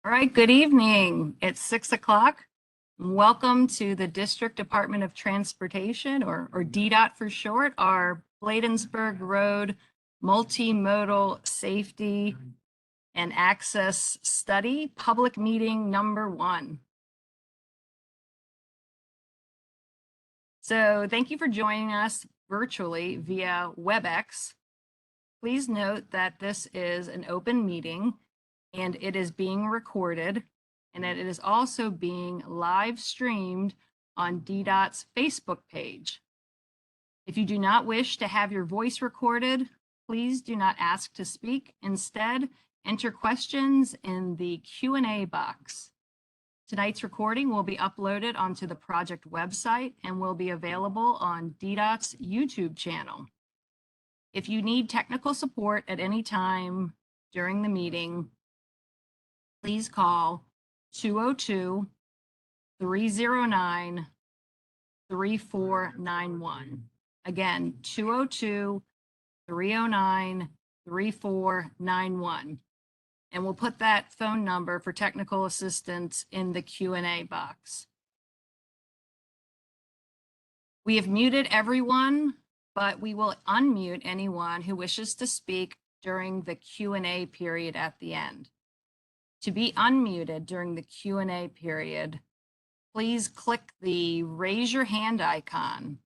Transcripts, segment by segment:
All right, good evening. It's 6 o'clock. Welcome to the District Department of Transportation, or DDOT for short, our Bladensburg Road Multimodal Safety and Access Study, public meeting number 1. So thank you for joining us virtually via WebEx. Please note that this is an open meeting and it is being recorded, and that it is also being live streamed on DDOT's Facebook page. If you do not wish to have your voice recorded, please do not ask to speak. Instead, enter questions in the Q&A box. Tonight's recording will be uploaded onto the project website and will be available on DDOT's YouTube channel. If you need technical support at any time during the meeting, please call 202-309-3491. Again, 202-309-3491. And we'll put that phone number for technical assistance in the Q&A box. We have muted everyone, but we will unmute anyone who wishes to speak during the Q&A period at the end. To be unmuted during the Q&A period, please click the raise your hand icon.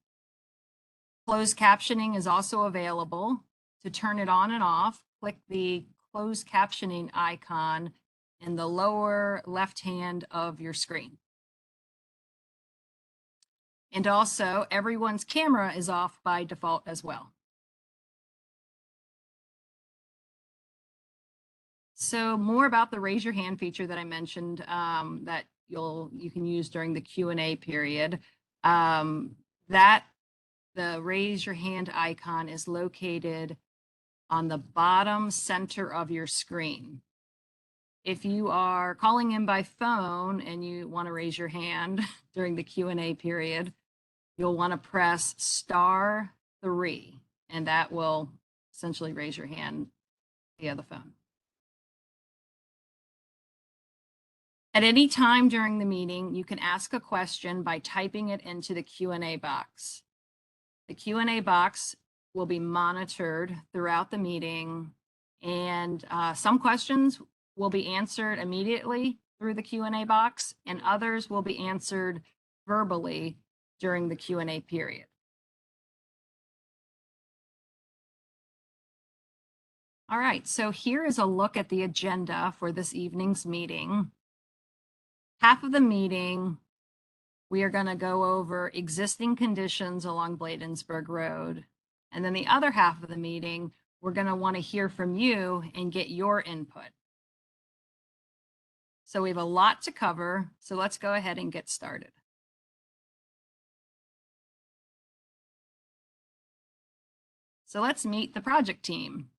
Closed captioning is also available. To turn it on and off, click the closed captioning icon in the lower left hand of your screen. And also, everyone's camera is off by default as well. So more about the raise your hand feature that I mentioned that you can use during the Q&A period. The raise your hand icon is located on the bottom center of your screen. If you are calling in by phone and you want to raise your hand during the Q&A period, you'll want to press *3, and that will essentially raise your hand via the phone. At any time during the meeting, you can ask a question by typing it into the Q&A box. The Q&A box will be monitored throughout the meeting, and some questions will be answered immediately through the Q&A box, and others will be answered verbally during the Q&A period. All right, so here is a look at the agenda for this evening's meeting. Half of the meeting, we are going to go over existing conditions along Bladensburg Road. And then the other half of the meeting, we're going to want to hear from you and get your input. So we have a lot to cover, so let's go ahead and get started. So let's meet the project team.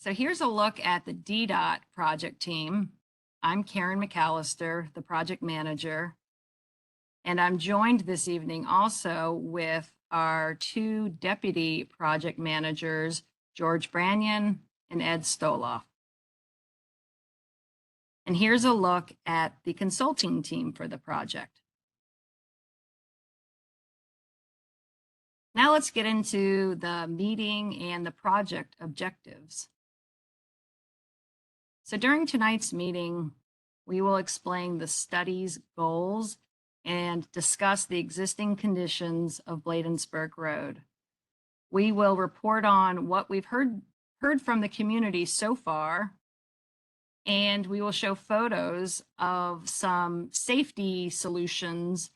So here's a look at the DDOT project team. I'm Karen McAllister, the project manager, and I'm joined this evening also with our 2 deputy project managers, George Branyan and Ed Stoloff. And here's a look at the consulting team for the project. Now let's get into the meeting and the project objectives. So during tonight's meeting, we will explain the study's goals and discuss the existing conditions of Bladensburg Road. We will report on what we've heard from the community so far, and we will show photos of some safety solutions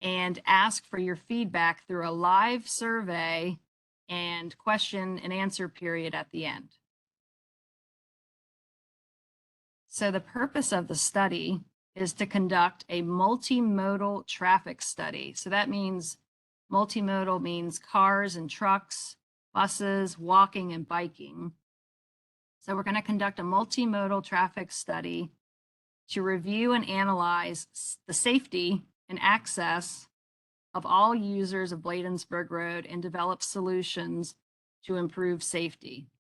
and ask for your feedback through a live survey and question and answer period at the end. So the purpose of the study is to conduct a multimodal traffic study. So that means multimodal means cars and trucks, buses, walking and biking. So we're going to conduct a multimodal traffic study to review and analyze the safety and access of all users of Bladensburg Road and develop solutions to improve safety.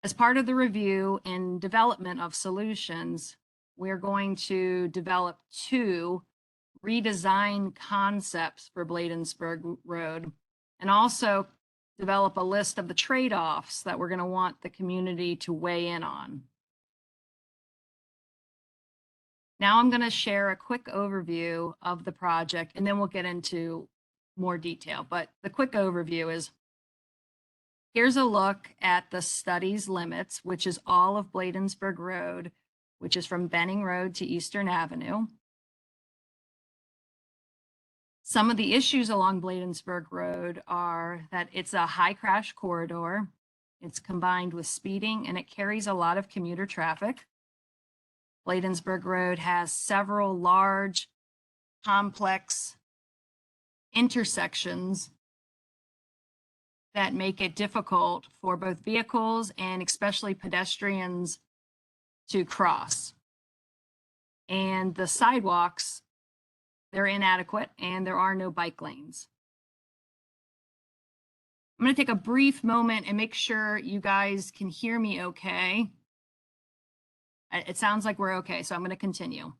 As part of the review and development of solutions, we're going to develop 2 redesign concepts for Bladensburg Road, and also develop a list of the trade-offs that we're going to want the community to weigh in on. Now I'm going to share a quick overview of the project, and then we'll get into more detail. But the quick overview is, here's a look at the study's limits, which is all of Bladensburg Road, which is from Benning Road to Eastern Avenue. Some of the issues along Bladensburg Road are that it's a high crash corridor, it's combined with speeding, and it carries a lot of commuter traffic. Bladensburg Road has several large, complex intersections that make it difficult for both vehicles and especially pedestrians to cross. And the sidewalks, they're inadequate, and there are no bike lanes. I'm going to take a brief moment and make sure you guys can hear me okay. It sounds like we're okay, so I'm going to continue.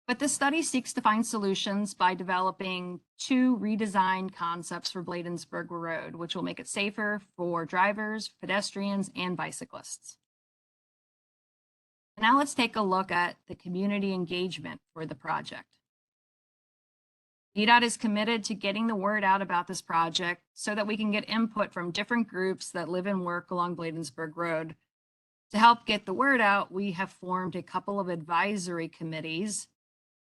But this study seeks to find solutions by developing 2 redesigned concepts for Bladensburg Road, which will make it safer for drivers, pedestrians, and bicyclists. Now let's take a look at the community engagement for the project. DDOT is committed to getting the word out about this project so that we can get input from different groups that live and work along Bladensburg Road. To help get the word out, we have formed a couple of advisory committees.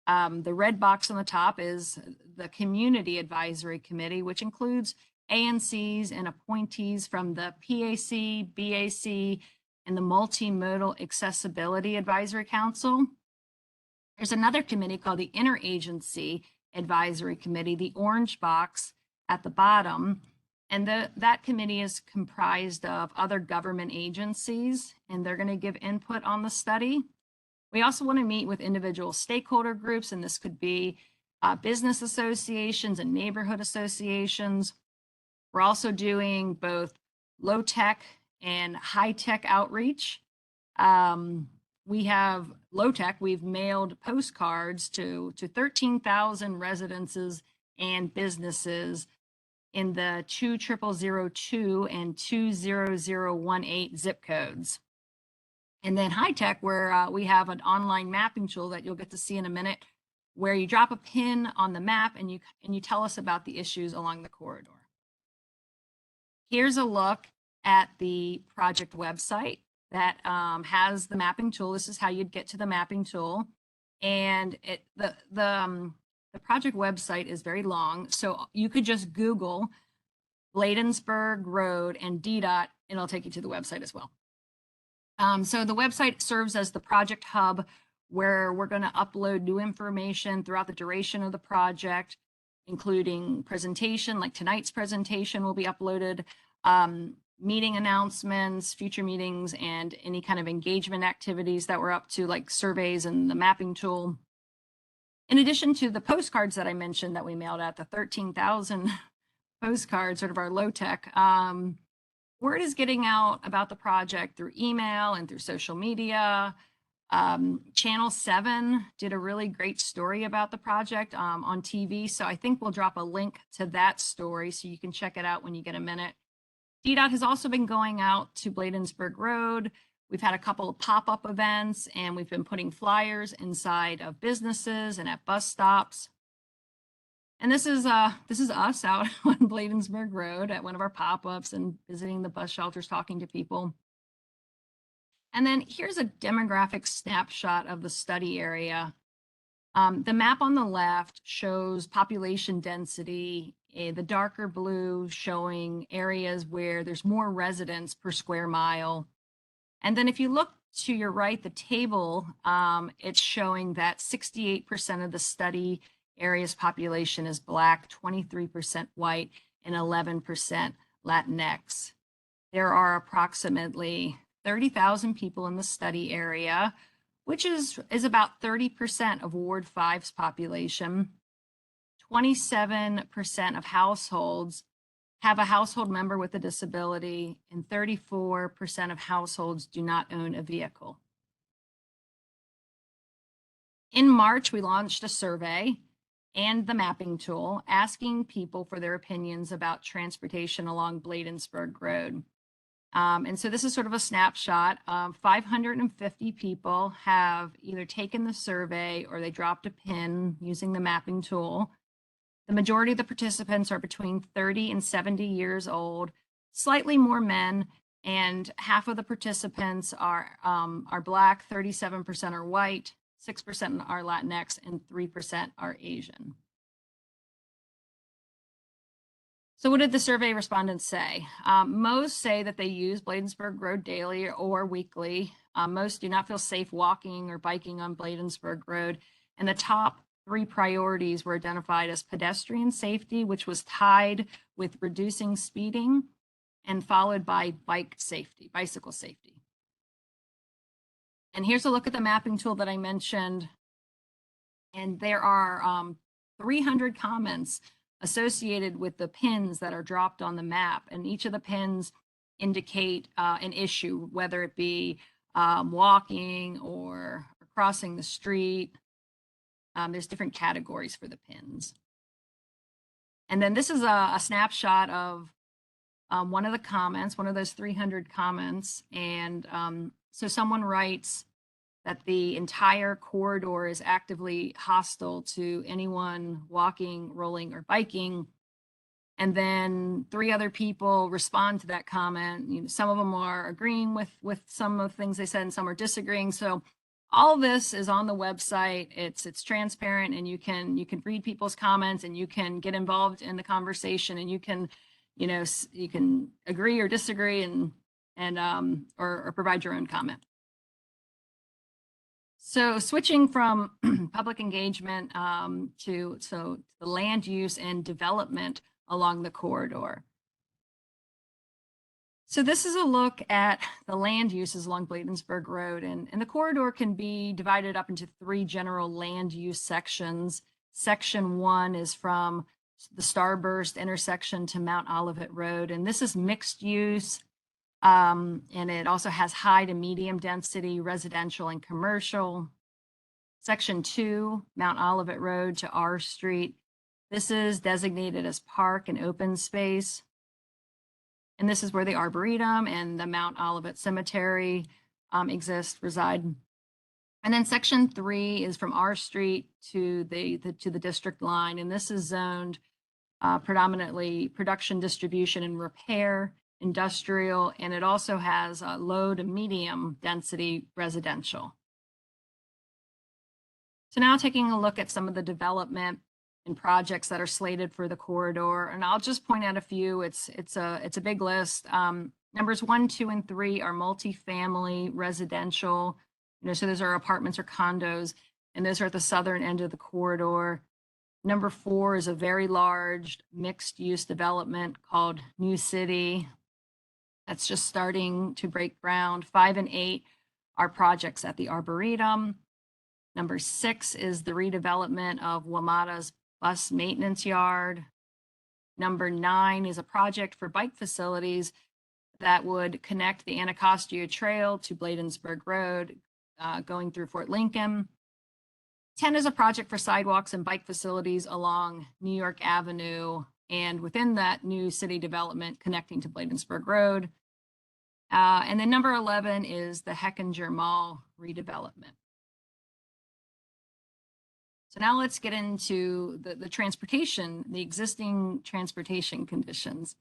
The red box on the top is the Community Advisory Committee, which includes ANCs and appointees from the PAC, BAC, and the Multimodal Accessibility Advisory Council. There's another committee called the Interagency Advisory Committee, the orange box at the bottom. And that committee is comprised of other government agencies, and they're going to give input on the study. We also want to meet with individual stakeholder groups, and this could be business associations and neighborhood associations. We're also doing both low-tech and high-tech outreach. We have low-tech. We've mailed postcards to 13,000 residences and businesses in the 20002 and 20018 zip codes. And then high-tech, where we have an online mapping tool that you'll get to see in a minute, where you drop a pin on the map and you tell us about the issues along the corridor. Here's a look at the project website that has the mapping tool. This is how you'd get to the mapping tool. And the project website is very long, so you could just Google Bladensburg Road and DDOT, and it'll take you to the website as well. So the website serves as the project hub where we're going to upload new information throughout the duration of the project, including presentation, like tonight's presentation will be uploaded, meeting announcements, future meetings, and any kind of engagement activities that we're up to, like surveys and the mapping tool. In addition to the postcards that I mentioned that we mailed out, the 13,000 postcards, sort of our low tech, word is getting out about the project through email and through social media. Channel 7 did a really great story about the project on TV, so I think we'll drop a link to that story so you can check it out when you get a minute. DDOT has also been going out to Bladensburg Road. We've had a couple of pop-up events, and we've been putting flyers inside of businesses and at bus stops. And this is us out on Bladensburg Road at one of our pop-ups and visiting the bus shelters, talking to people. And then here's a demographic snapshot of the study area. The map on the left shows population density, the darker blue showing areas where there's more residents per square mile. And then if you look to your right, the table, it's showing that 68% of the study area's population is Black, 23% white, and 11% Latinx. There are approximately 30,000 people in the study area, which is about 30% of Ward 5's population. 27% of households have a household member with a disability, and 34% of households do not own a vehicle. In March, we launched a survey and the mapping tool asking people for their opinions about transportation along Bladensburg Road. And so this is sort of a snapshot. 550 people have either taken the survey or they dropped a pin using the mapping tool. The majority of the participants are between 30 and 70 years old, slightly more men, and half of the participants are Black, 37% are white, 6% are Latinx, and 3% are Asian. So what did the survey respondents say? Most say that they use Bladensburg Road daily or weekly. Most do not feel safe walking or biking on Bladensburg Road. And the top 3 priorities were identified as pedestrian safety, which was tied with reducing speeding, and followed by bicycle safety. And here's a look at the mapping tool that I mentioned. And there are 300 comments associated with the pins that are dropped on the map. And each of the pins indicate an issue, whether it be walking or crossing the street. There's different categories for the pins. And then this is a snapshot of one of the comments, one of those 300 comments. And so someone writes that the entire corridor is actively hostile to anyone walking, rolling, or biking. And then 3 other people respond to that comment. You know, some of them are agreeing with some of the things they said, and some are disagreeing. So all this is on the website. It's transparent, and you can read people's comments, and you can get involved in the conversation, and you can, you can agree or disagree, and or provide your own comment. So switching from public engagement to the land use and development along the corridor. So this is a look at the land uses along Bladensburg Road, and the corridor can be divided up into 3 general land use sections. Section 1 is from the Starburst intersection to Mount Olivet Road, and this is mixed use. And it also has high to medium density residential and commercial. Section 2, Mount Olivet Road to R Street. This is designated as park and open space. And this is where the Arboretum and the Mount Olivet Cemetery reside. And then Section 3 is from R Street to the district line. And this is zoned predominantly production, distribution, and repair, industrial, and it also has low to medium density residential. So now taking a look at some of the development and projects that are slated for the corridor, and I'll just point out a few. It's a big list. Numbers 1, 2, and 3 are multifamily residential. So those are apartments or condos, and those are at the southern end of the corridor. Number 4 is a very large mixed-use development called New City. That's just starting to break ground. 5 and 8 are projects at the Arboretum. Number 6 is the redevelopment of WMATA's bus maintenance yard. Number 9 is a project for bike facilities that would connect the Anacostia Trail to Bladensburg Road, going through Fort Lincoln. 10 is a project for sidewalks and bike facilities along New York Avenue, and within that new city development connecting to Bladensburg Road. And then number 11 is the Hechinger Mall redevelopment. So now let's get into the transportation, the existing transportation conditions.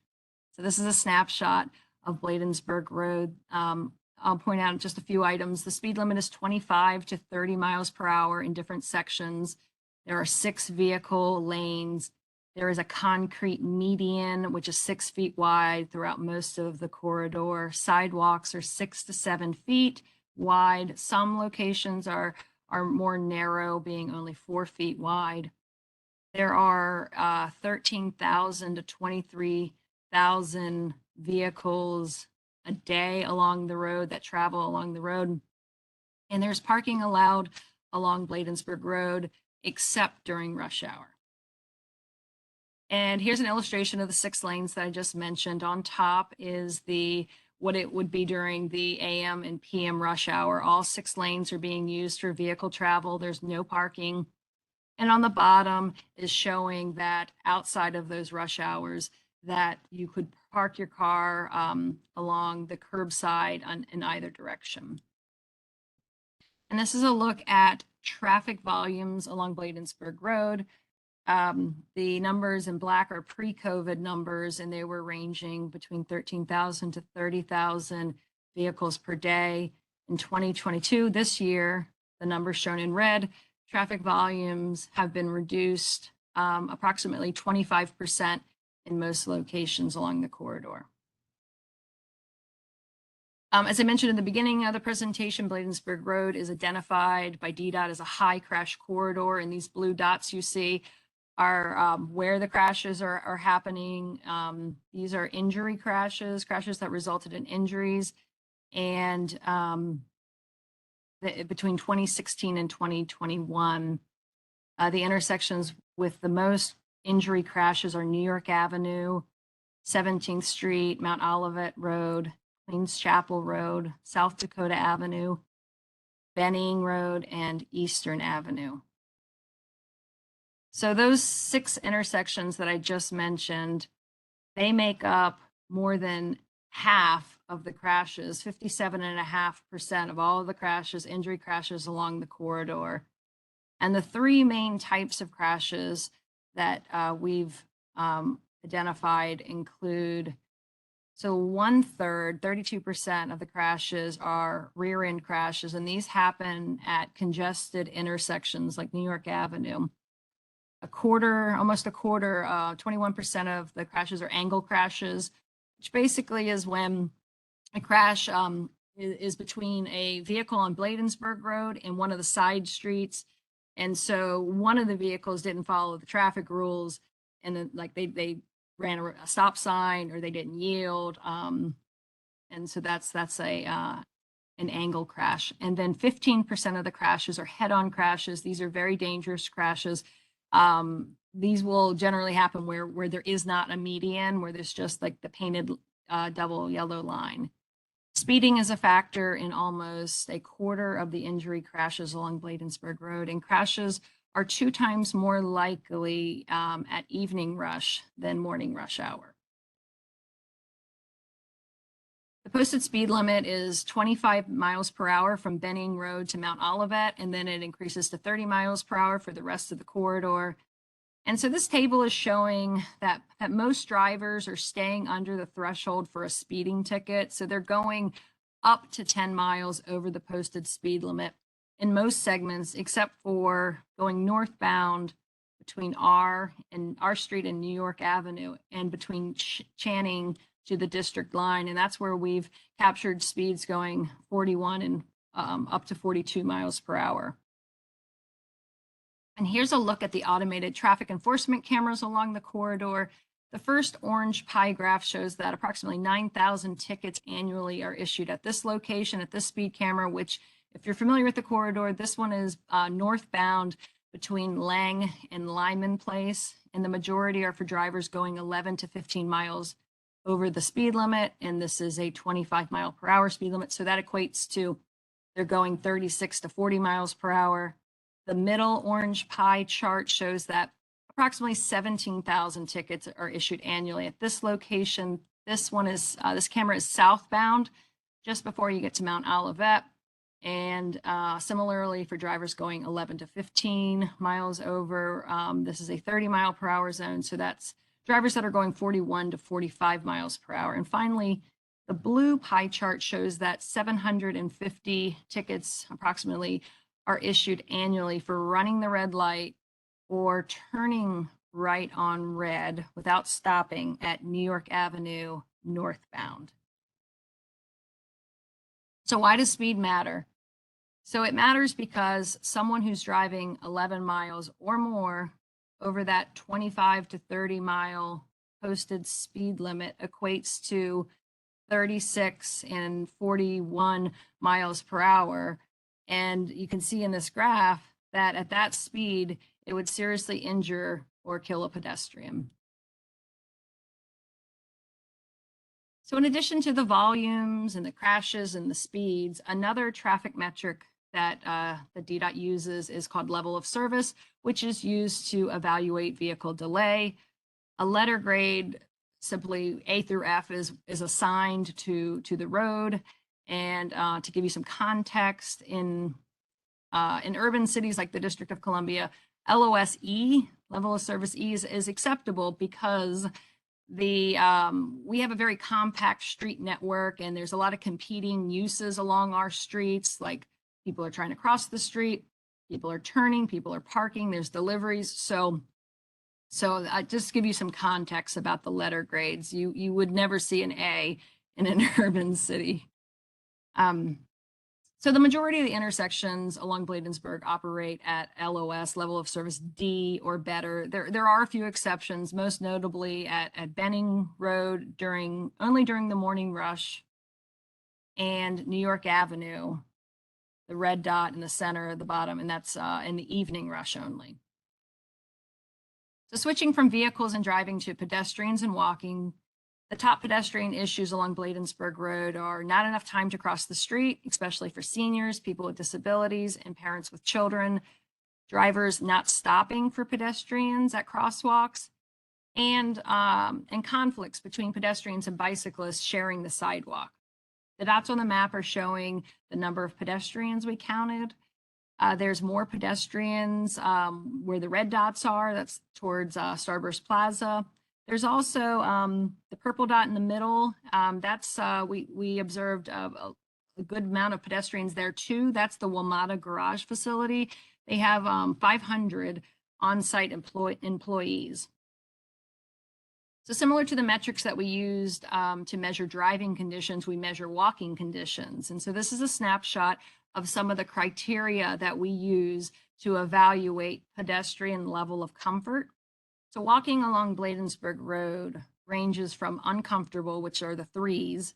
So this is a snapshot of Bladensburg Road. I'll point out just a few items. The speed limit is 25 to 30 miles per hour in different sections. There are 6 vehicle lanes. There is a concrete median, which is 6 feet wide throughout most of the corridor. Sidewalks are 6 to 7 feet wide. Some locations are more narrow, being only 4 feet wide. There are 13,000 to 23,000 vehicles a day along the road that travel along the road. And there's parking allowed along Bladensburg Road, except during rush hour. And here's an illustration of the 6 lanes that I just mentioned. On top is what it would be during the AM and PM rush hour. All 6 lanes are being used for vehicle travel. There's no parking. And on the bottom is showing that outside of those rush hours that you could park your car along the curbside in either direction. And this is a look at traffic volumes along Bladensburg Road. The numbers in black are pre-COVID numbers, and they were ranging between 13,000 to 30,000 vehicles per day. In 2022, this year, the numbers shown in red, traffic volumes have been reduced approximately 25% in most locations along the corridor. As I mentioned in the beginning of the presentation, Bladensburg Road is identified by DDOT as a high crash corridor, and these blue dots you see are where the crashes are happening. These are injury crashes that resulted in injuries, and between 2016 and 2021, the intersections with the most injury crashes are New York Avenue, 17th Street, Mount Olivet Road, Queens Chapel Road, South Dakota Avenue, Benning Road, and Eastern Avenue. So those 6 intersections that I just mentioned, they make up more than half of the crashes, 57.5% of all of the crashes, injury crashes along the corridor. And the 3 main types of crashes that we've identified include, so 1/3, 32% of the crashes are rear end crashes, and these happen at congested intersections like New York Avenue. Almost a quarter, 21% of the crashes are angle crashes, which basically is when a crash is between a vehicle on Bladensburg Road and one of the side streets. And so one of the vehicles didn't follow the traffic rules, and then like they ran a stop sign or they didn't yield. And so that's an angle crash. And then 15% of the crashes are head-on crashes. These are very dangerous crashes. These will generally happen where there is not a median, where there's just like the painted double yellow line. Speeding is a factor in almost a quarter of the injury crashes along Bladensburg Road, and crashes are 2 times more likely at evening rush than morning rush hour. The posted speed limit is 25 miles per hour from Benning Road to Mount Olivet, and then it increases to 30 miles per hour for the rest of the corridor. And so this table is showing that most drivers are staying under the threshold for a speeding ticket. So they're going up to 10 miles over the posted speed limit in most segments, except for going northbound between R Street and New York Avenue, and between Channing to the district line. And that's where we've captured speeds going 41 and up to 42 miles per hour. And here's a look at the automated traffic enforcement cameras along the corridor. The first orange pie graph shows that approximately 9,000 tickets annually are issued at this location, at this speed camera, which, if you're familiar with the corridor, this one is northbound between Lang and Lyman Place, and the majority are for drivers going 11 to 15 miles over the speed limit, and this is a 25 mile per hour speed limit, so that equates to they're going 36 to 40 miles per hour. The middle orange pie chart shows that approximately 17,000 tickets are issued annually at this location. This camera is southbound just before you get to Mount Olivet. And similarly for drivers going 11 to 15 miles over, this is a 30 mile per hour zone. So that's drivers that are going 41 to 45 miles per hour. And finally, the blue pie chart shows that 750 tickets approximately are issued annually for running the red light or turning right on red without stopping at New York Avenue northbound. So why does speed matter? So it matters because someone who's driving 11 miles or more over that 25 to 30 mile posted speed limit equates to 36 and 41 miles per hour. And you can see in this graph that at that speed, it would seriously injure or kill a pedestrian. So in addition to the volumes and the crashes and the speeds, another traffic metric that the DDOT uses is called level of service, which is used to evaluate vehicle delay. A letter grade, simply A through F, is assigned to the road. And to give you some context, in urban cities like the District of Columbia, LOSE, level of service E, is acceptable because we have a very compact street network, and there's a lot of competing uses along our streets. Like, people are trying to cross the street, people are turning, people are parking, there's deliveries. So just to give you some context about the letter grades, you would never see an A in an urban city. So the majority of the intersections along Bladensburg operate at LOS, level of service D or better. There are a few exceptions, most notably at Benning Road only during the morning rush, and New York Avenue, the red dot in the center at the bottom, and that's in the evening rush only. So switching from vehicles and driving to pedestrians and walking, the top pedestrian issues along Bladensburg Road are not enough time to cross the street, especially for seniors, people with disabilities, and parents with children, drivers not stopping for pedestrians at crosswalks, and conflicts between pedestrians and bicyclists sharing the sidewalk. The dots on the map are showing the number of pedestrians we counted. There's more pedestrians where the red dots are, that's towards Starburst Plaza. There's also the purple dot in the middle. We observed a good amount of pedestrians there too. That's the WMATA garage facility. They have 500 on-site employees. So similar to the metrics that we used to measure driving conditions, we measure walking conditions. And so this is a snapshot of some of the criteria that we use to evaluate pedestrian level of comfort. So walking along Bladensburg Road ranges from uncomfortable, which are the 3s,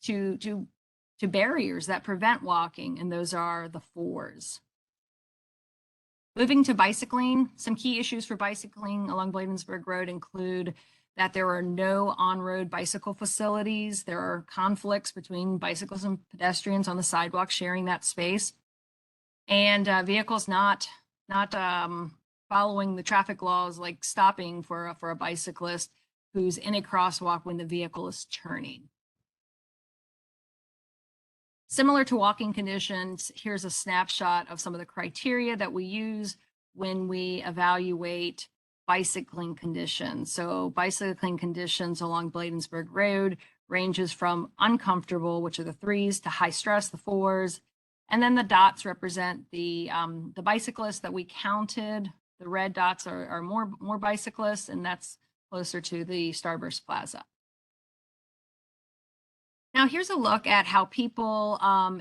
to barriers that prevent walking, and those are the 4s. Moving to bicycling, some key issues for bicycling along Bladensburg Road include that there are no on-road bicycle facilities. There are conflicts between bicycles and pedestrians on the sidewalk sharing that space, and vehicles not following the traffic laws, like stopping for a bicyclist who's in a crosswalk when the vehicle is turning. Similar to walking conditions, here's a snapshot of some of the criteria that we use when we evaluate bicycling conditions. So bicycling conditions along Bladensburg Road ranges from uncomfortable, which are the 3s, to high stress, the 4s. And then the dots represent the bicyclists that we counted. The red dots are more bicyclists, and that's closer to the Starburst Plaza. Now here's a look at how people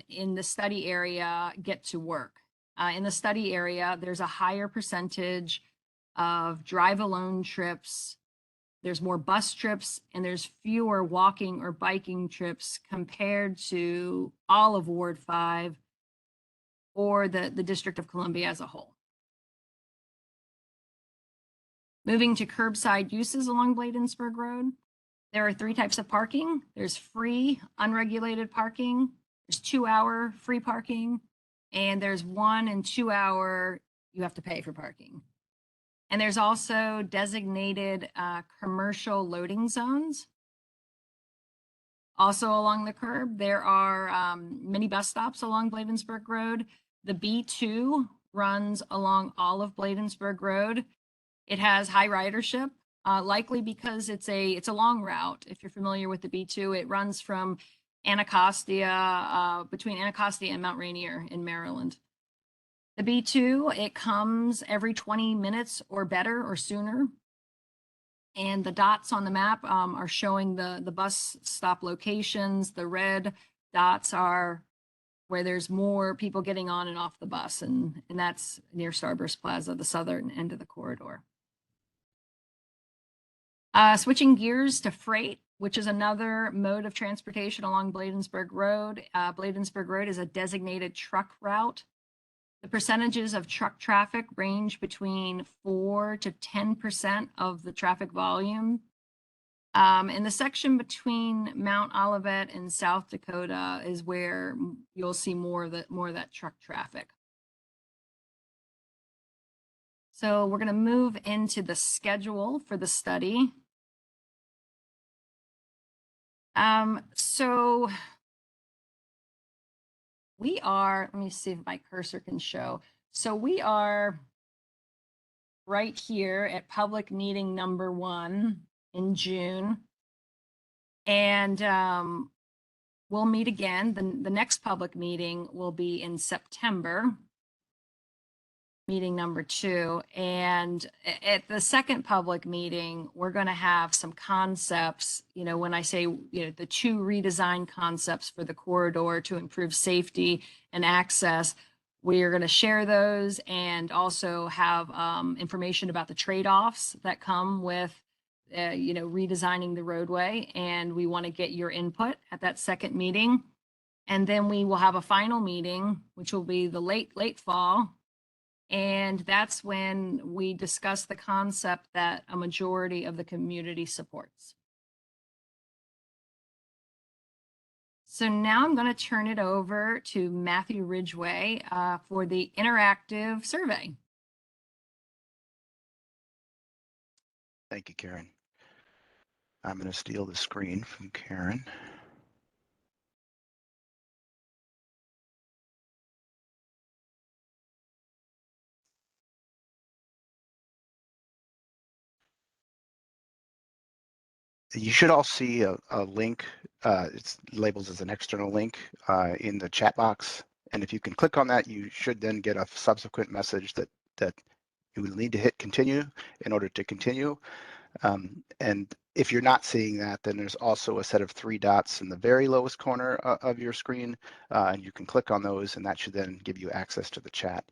in the study area get to work. In the study area, there's a higher percentage of drive alone trips. There's more bus trips, and there's fewer walking or biking trips compared to all of Ward 5 or the District of Columbia as a whole. Moving to curbside uses along Bladensburg Road, there are 3 types of parking. There's free, unregulated parking, there's 2-hour free parking, and there's 1 and 2 hour you have to pay for parking. And there's also designated commercial loading zones. Also along the curb, there are many bus stops along Bladensburg Road. The B2 runs along all of Bladensburg Road. It has high ridership, likely because it's a long route. If you're familiar with the B2, it runs from Anacostia, between Anacostia and Mount Rainier in Maryland. The B2, it comes every 20 minutes or better or sooner. And the dots on the map are showing the bus stop locations. The red dots are where there's more people getting on and off the bus, and that's near Starburst Plaza, the southern end of the corridor. Switching gears to freight, which is another mode of transportation along Bladensburg Road. Bladensburg Road is a designated truck route. The percentages of truck traffic range between 4 to 10% of the traffic volume. And the section between Mount Olivet and South Dakota is where you'll see more of that truck traffic. So we're going to move into the schedule for the study. So we are, let me see if my cursor can show. So we are right here at public meeting number 1 in June. And we'll meet again. The next public meeting will be in September, meeting number 2. And at the second public meeting, we're going to have some concepts, when I say, the 2 redesign concepts for the corridor to improve safety and access, we're going to share those and also have information about the trade-offs that come with redesigning the roadway. And we want to get your input at that second meeting. And then we will have a final meeting, which will be the late fall. And that's when we discuss the concept that a majority of the community supports. So now I'm going to turn it over to Matthew Ridgway for the interactive survey. Thank you, Karen. I'm going to steal the screen from Karen. You should all see a link. It's labeled as an external link in the chat box. And if you can click on that, you should then get a subsequent message that you will need to hit continue in order to continue. And if you're not seeing that, then there's also a set of 3 dots in the very lowest corner of your screen. And you can click on those, and that should then give you access to the chat.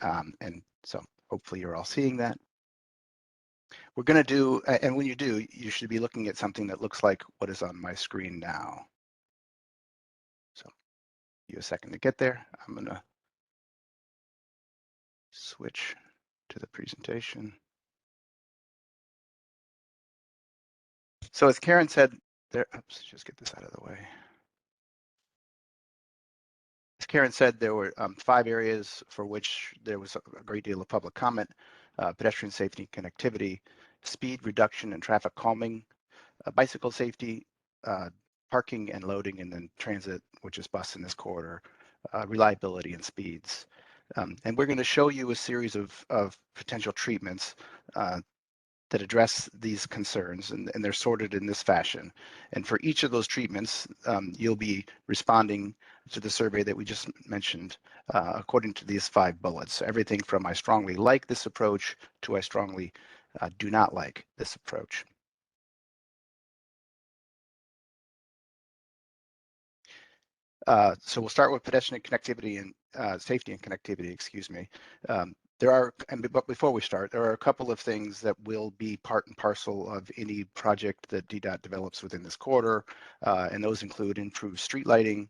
And so hopefully you're all seeing that. We're going to do, and when you do, you should be looking at something that looks like what is on my screen now. So give you a second to get there. I'm going to switch to the presentation. So as Karen said, oops, just get this out of the way. As Karen said, there were 5 areas for which there was a great deal of public comment: pedestrian safety and connectivity, speed reduction and traffic calming, bicycle safety, parking and loading, and then transit, which is bus in this corridor, reliability and speeds. And we're going to show you a series of potential treatments that address these concerns, and they're sorted in this fashion. And for each of those treatments, you'll be responding to the survey that we just mentioned according to these 5 bullets. So everything from I strongly like this approach to I strongly do not like this approach. So we'll start with pedestrian connectivity and safety and connectivity, excuse me. But before we start, there are a couple of things that will be part and parcel of any project that DDOT develops within this corridor, and those include improved street lighting,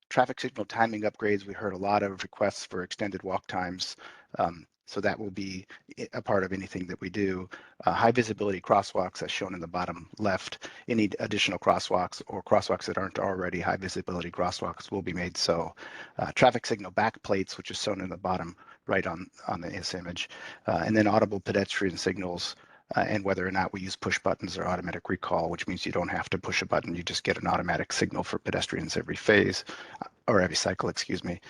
traffic signal timing upgrades. We heard a lot of requests for extended walk times, so that will be a part of anything that we do. High visibility crosswalks, as shown in the bottom left. Any additional crosswalks or crosswalks that aren't already high visibility crosswalks will be made so. Traffic signal backplates, which is shown in the bottom right on this image, and then audible pedestrian signals, and whether or not we use push buttons or automatic recall, which means you don't have to push a button, you just get an automatic signal for pedestrians every phase, or every cycle, excuse me.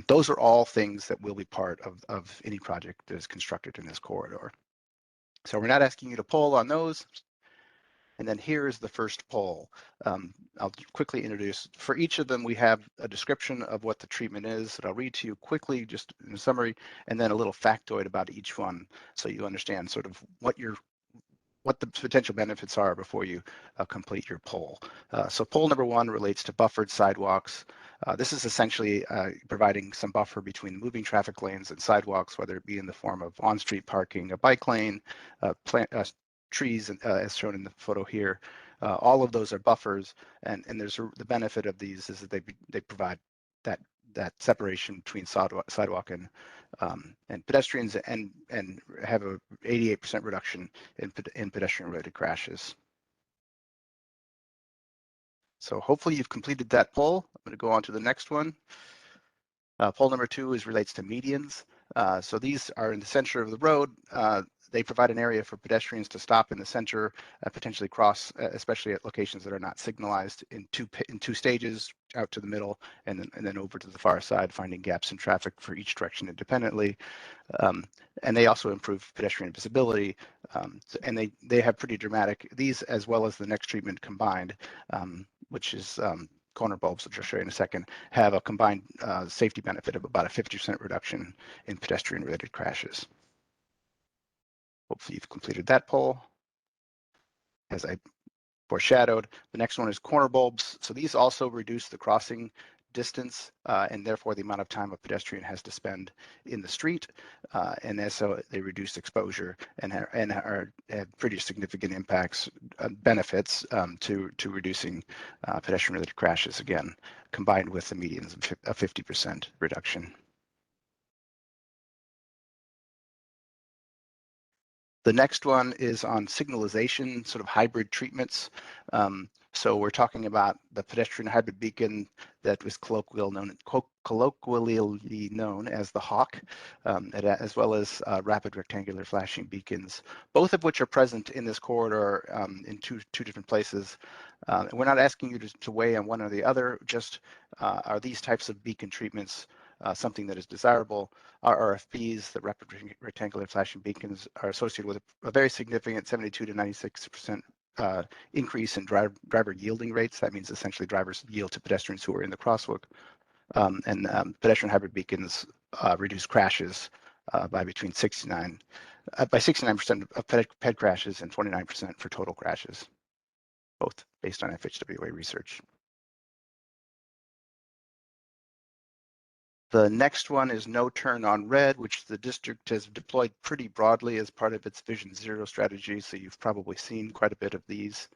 Those are all things that will be part of any project that is constructed in this corridor. So we're not asking you to poll on those. And then here is the first poll. I'll quickly introduce, for each of them, we have a description of what the treatment is that I'll read to you quickly, just in a summary, and then a little factoid about each one, so you understand sort of what the potential benefits are before you complete your poll. So poll number 1 relates to buffered sidewalks. This is essentially providing some buffer between moving traffic lanes and sidewalks, whether it be in the form of on-street parking, a bike lane, trees, as shown in the photo here. All of those are buffers, and there's the benefit of these is that they provide that separation between sidewalk and pedestrians, and have a 88% reduction in pedestrian-related crashes. So hopefully you've completed that poll. I'm going to go on to the next one. Poll number 2 relates to medians. So these are in the center of the road. They provide an area for pedestrians to stop in the center, potentially cross, especially at locations that are not signalized, in two stages, out to the middle, and then over to the far side, finding gaps in traffic for each direction independently. And they also improve pedestrian visibility, and they have pretty dramatic, these as well as the next treatment combined, which is corner bulbs, which I'll show you in a second, have a combined safety benefit of about a 50% reduction in pedestrian-related crashes. Hopefully you've completed that poll. As I foreshadowed, the next one is corner bulbs. So these also reduce the crossing distance and therefore the amount of time a pedestrian has to spend in the street, and so they reduce exposure and have pretty significant impacts, benefits to reducing pedestrian-related crashes, again, combined with the medians of a 50% reduction. The next one is on signalization, sort of hybrid treatments. So we're talking about the pedestrian hybrid beacon that was colloquially known as the Hawk, as well as rapid rectangular flashing beacons, both of which are present in this corridor in two different places. We're not asking you to weigh on one or the other, just are these types of beacon treatments something that is desirable? Our RFBs, the rapid rectangular flashing beacons, are associated with a very significant 72 to 96% increase in driver yielding rates. That means essentially drivers yield to pedestrians who are in the crosswalk. And pedestrian hybrid beacons reduce crashes by 69% of ped crashes and 29% for total crashes, both based on FHWA research. The next one is no turn on red, which the district has deployed pretty broadly as part of its Vision Zero strategy. So you've probably seen quite a bit of these.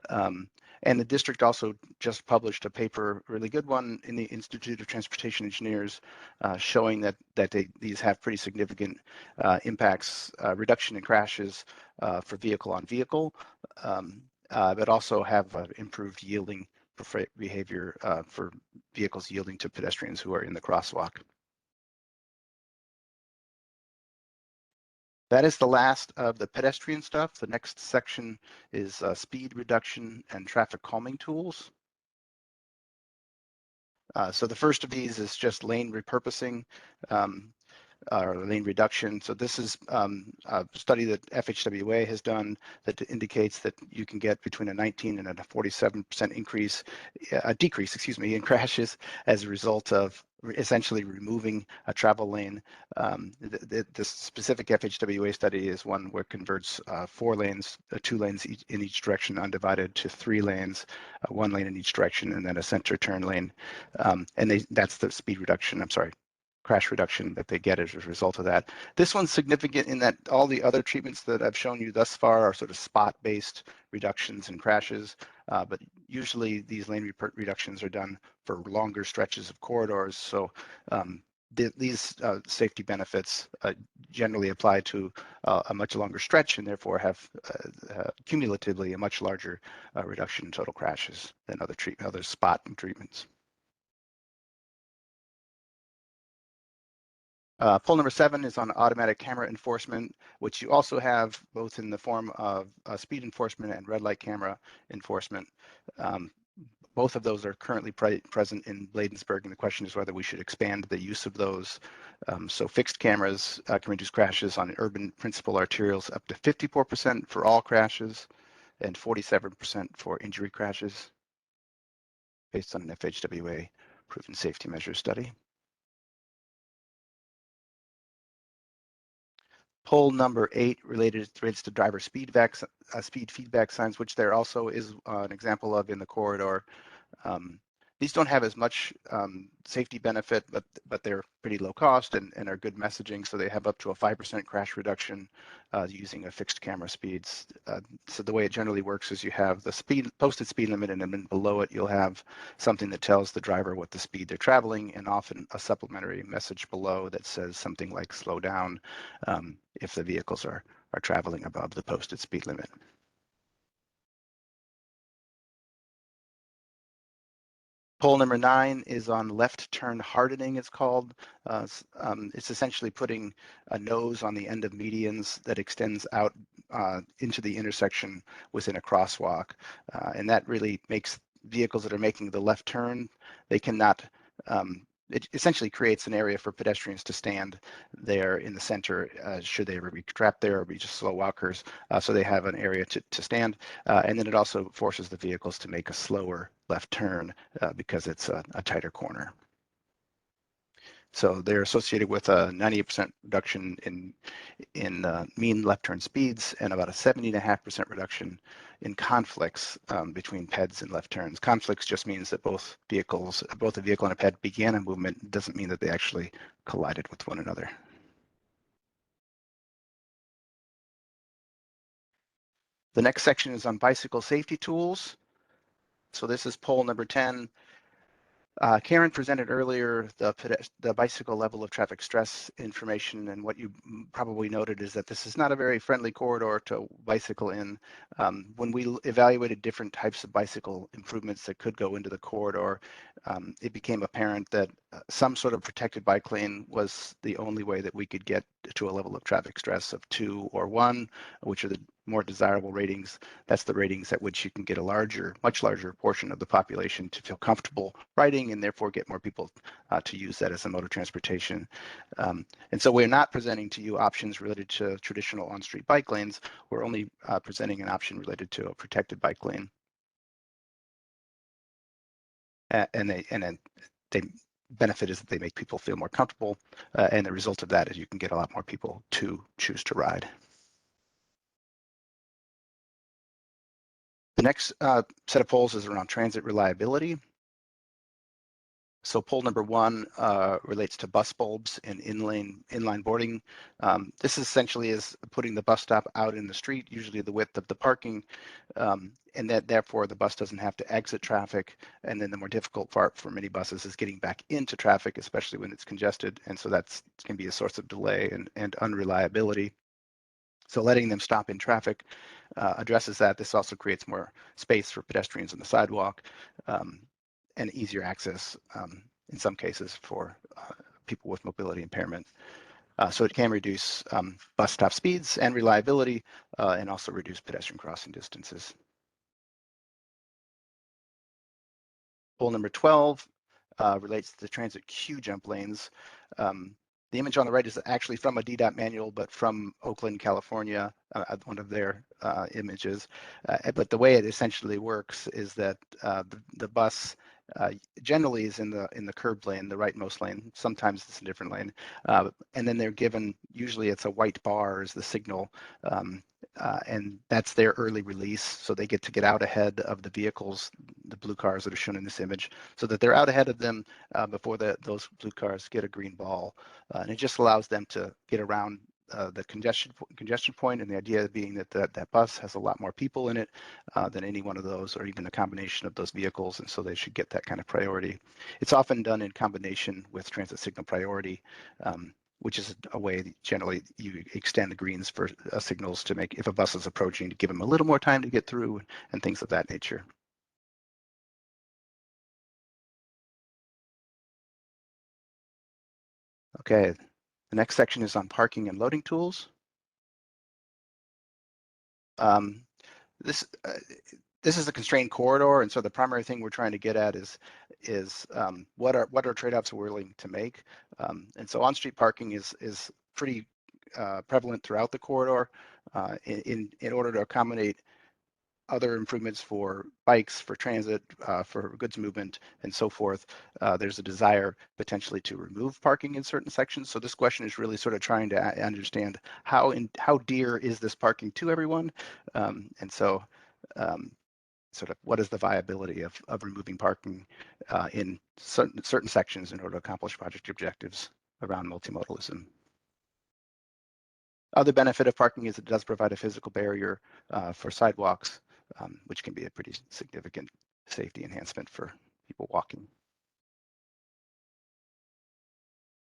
And the district also just published a paper, really good one, in the Institute of Transportation Engineers, showing that these have pretty significant impacts, reduction in crashes for vehicle on vehicle, but also have improved yielding behavior for vehicles yielding to pedestrians who are in the crosswalk. That is the last of the pedestrian stuff. The next section is speed reduction and traffic calming tools. So the first of these is just lane repurposing. Or lane reduction. So this is a study that FHWA has done that indicates that you can get between a 19 and a 47% decrease, in crashes as a result of essentially removing a travel lane. This specific FHWA study is one where it converts 4 lanes, 2 lanes in each direction undivided, to 3 lanes, 1 lane in each direction, and then a center turn lane. And that's the speed reduction, crash reduction that they get as a result of that. This one's significant in that all the other treatments that I've shown you thus far are sort of spot-based reductions in crashes, but usually these lane reductions are done for longer stretches of corridors. So these safety benefits generally apply to a much longer stretch and therefore have cumulatively a much larger reduction in total crashes than other spot treatments. Poll number 7 is on automatic camera enforcement, which you also have both in the form of speed enforcement and red light camera enforcement. Both of those are currently present in Bladensburg, and the question is whether we should expand the use of those. So fixed cameras can reduce crashes on urban principal arterials up to 54% for all crashes and 47% for injury crashes, based on an FHWA proven safety measures study. Poll number 8 relates to driver speed feedback signs, which there also is an example of in the corridor. These don't have as much safety benefit, but they're pretty low cost and are good messaging. So they have up to a 5% crash reduction using a fixed camera speeds. So the way it generally works is you have the posted speed limit, and then below it you'll have something that tells the driver what the speed they're traveling, and often a supplementary message below that says something like slow down if the vehicles are traveling above the posted speed limit. Pole number 9 is on left turn hardening, it's called. It's essentially putting a nose on the end of medians that extends out into the intersection within a crosswalk. And that really makes vehicles that are making the left turn, they cannot, it essentially creates an area for pedestrians to stand there in the center should they ever be trapped there or be just slow walkers. So they have an area to stand. And then it also forces the vehicles to make a slower left turn because it's a tighter corner. So they're associated with a 98% reduction in mean left turn speeds and about a 70.5% reduction in conflicts between PEDs and left turns. Conflicts just means that both a vehicle and a PED began a movement. It doesn't mean that they actually collided with one another. The next section is on bicycle safety tools. So this is poll number 10. Karen presented earlier the bicycle level of traffic stress information, and what you probably noted is that this is not a very friendly corridor to bicycle in. When we evaluated different types of bicycle improvements that could go into the corridor, it became apparent that some sort of protected bike lane was the only way that we could get to a level of traffic stress of 2 or 1, which are the more desirable ratings. That's the ratings at which you can get a much larger portion of the population to feel comfortable riding and therefore get more people to use that as a mode of transportation. And so we're not presenting to you options related to traditional on-street bike lanes. We're only presenting an option related to a protected bike lane. And the benefit is that they make people feel more comfortable, and the result of that is you can get a lot more people to choose to ride. The next set of polls is around transit reliability. So poll number 1 relates to bus bulbs and inline boarding. This essentially is putting the bus stop out in the street, usually the width of the parking, and that therefore the bus doesn't have to exit traffic. And then the more difficult part for many buses is getting back into traffic, especially when it's congested. And so that can be a source of delay and unreliability. So letting them stop in traffic addresses that. This also creates more space for pedestrians on the sidewalk and easier access in some cases for people with mobility impairment. So it can reduce bus stop speeds and reliability and also reduce pedestrian crossing distances. Poll number 12 relates to the transit queue jump lanes. The image on the right is actually from a DDOT manual, but from Oakland, California, one of their images. But the way it essentially works is that the bus generally is in the curb lane, the rightmost lane. Sometimes it's a different lane. And then they're given, usually it's a white bar as the signal. And that's their early release. So they get to get out ahead of the vehicles, the blue cars that are shown in this image, so that they're out ahead of them before those blue cars get a green ball. And it just allows them to get around the congestion point, and the idea being that bus has a lot more people in it than any one of those, or even a combination of those vehicles, and so they should get that kind of priority. It's often done in combination with transit signal priority, which is a way that generally you extend the greens for signals to make, if a bus is approaching, to give them a little more time to get through and things of that nature. Okay, the next section is on parking and loading tools. This is a constrained corridor, and so the primary thing we're trying to get at is what are trade-offs we're willing to make. And so on-street parking is pretty prevalent throughout the corridor in order to accommodate other improvements for bikes, for transit, for goods movement, and so forth. There's a desire potentially to remove parking in certain sections. So this question is really sort of trying to understand how dear is this parking to everyone, and so sort of what is the viability of removing parking in certain sections in order to accomplish project objectives around multimodalism. Other benefit of parking is it does provide a physical barrier for sidewalks, which can be a pretty significant safety enhancement for people walking.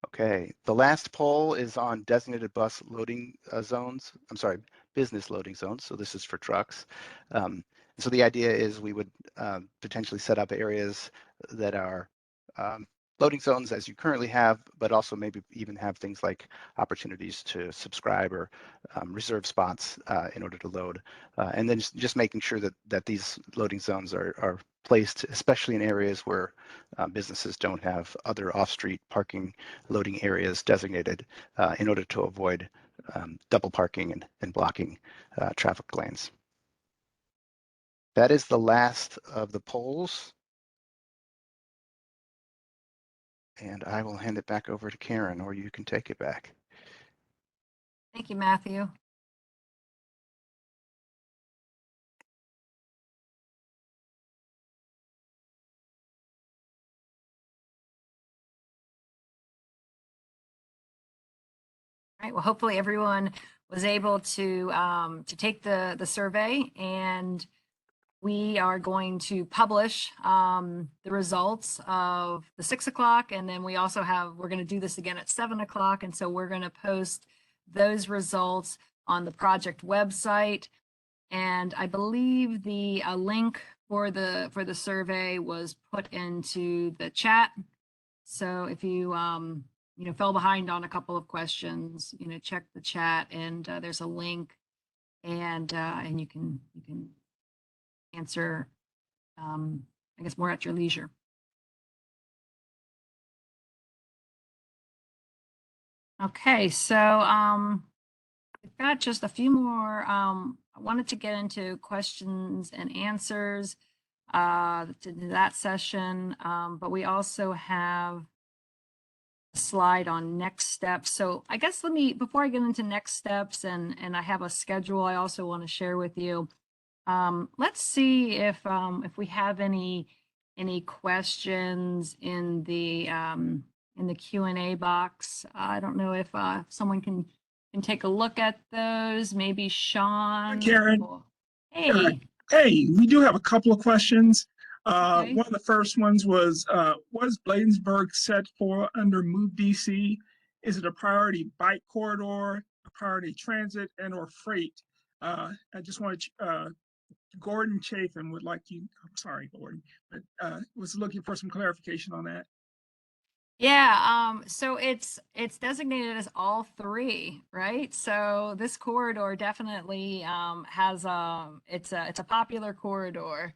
Okay, the last poll is on designated bus loading zones. I'm sorry, business loading zones. So this is for trucks. So the idea is we would potentially set up areas that are loading zones as you currently have, but also maybe even have things like opportunities to subscribe or reserve spots in order to load. And then just making sure that these loading zones are placed, especially in areas where businesses don't have other off-street parking loading areas designated in order to avoid double parking and blocking traffic lanes. That is the last of the polls. And I will hand it back over to Karen, or you can take it back. Thank you, Matthew. All right, well, hopefully everyone was able to take the survey, and we are going to publish the results of the 6 o'clock, and then we also we're going to do this again at 7 o'clock, and so we're going to post those results on the project website. And I believe the link for the survey was put into the chat. So if you fell behind on a couple of questions, check the chat, and there's a link, and you can answer, I guess, more at your leisure. Okay, so we've got just a few more. I wanted to get into questions and answers to that session, but we also have a slide on next steps. So I guess before I get into next steps and I have a schedule I also want to share with you. Let's see if we have any questions in the Q&A box. I don't know if someone can take a look at those. Maybe Sean. Karen. Hey. Hey, we do have a couple of questions. Okay. One of the first ones was Bladensburg set for under Move DC? Is it a priority bike corridor, a priority transit, and or freight? I just wanted Gordon Chafin would like you, I'm sorry, Gordon, but was looking for some clarification on that. Yeah, so it's designated as all three, right? So this corridor definitely has it's a popular corridor.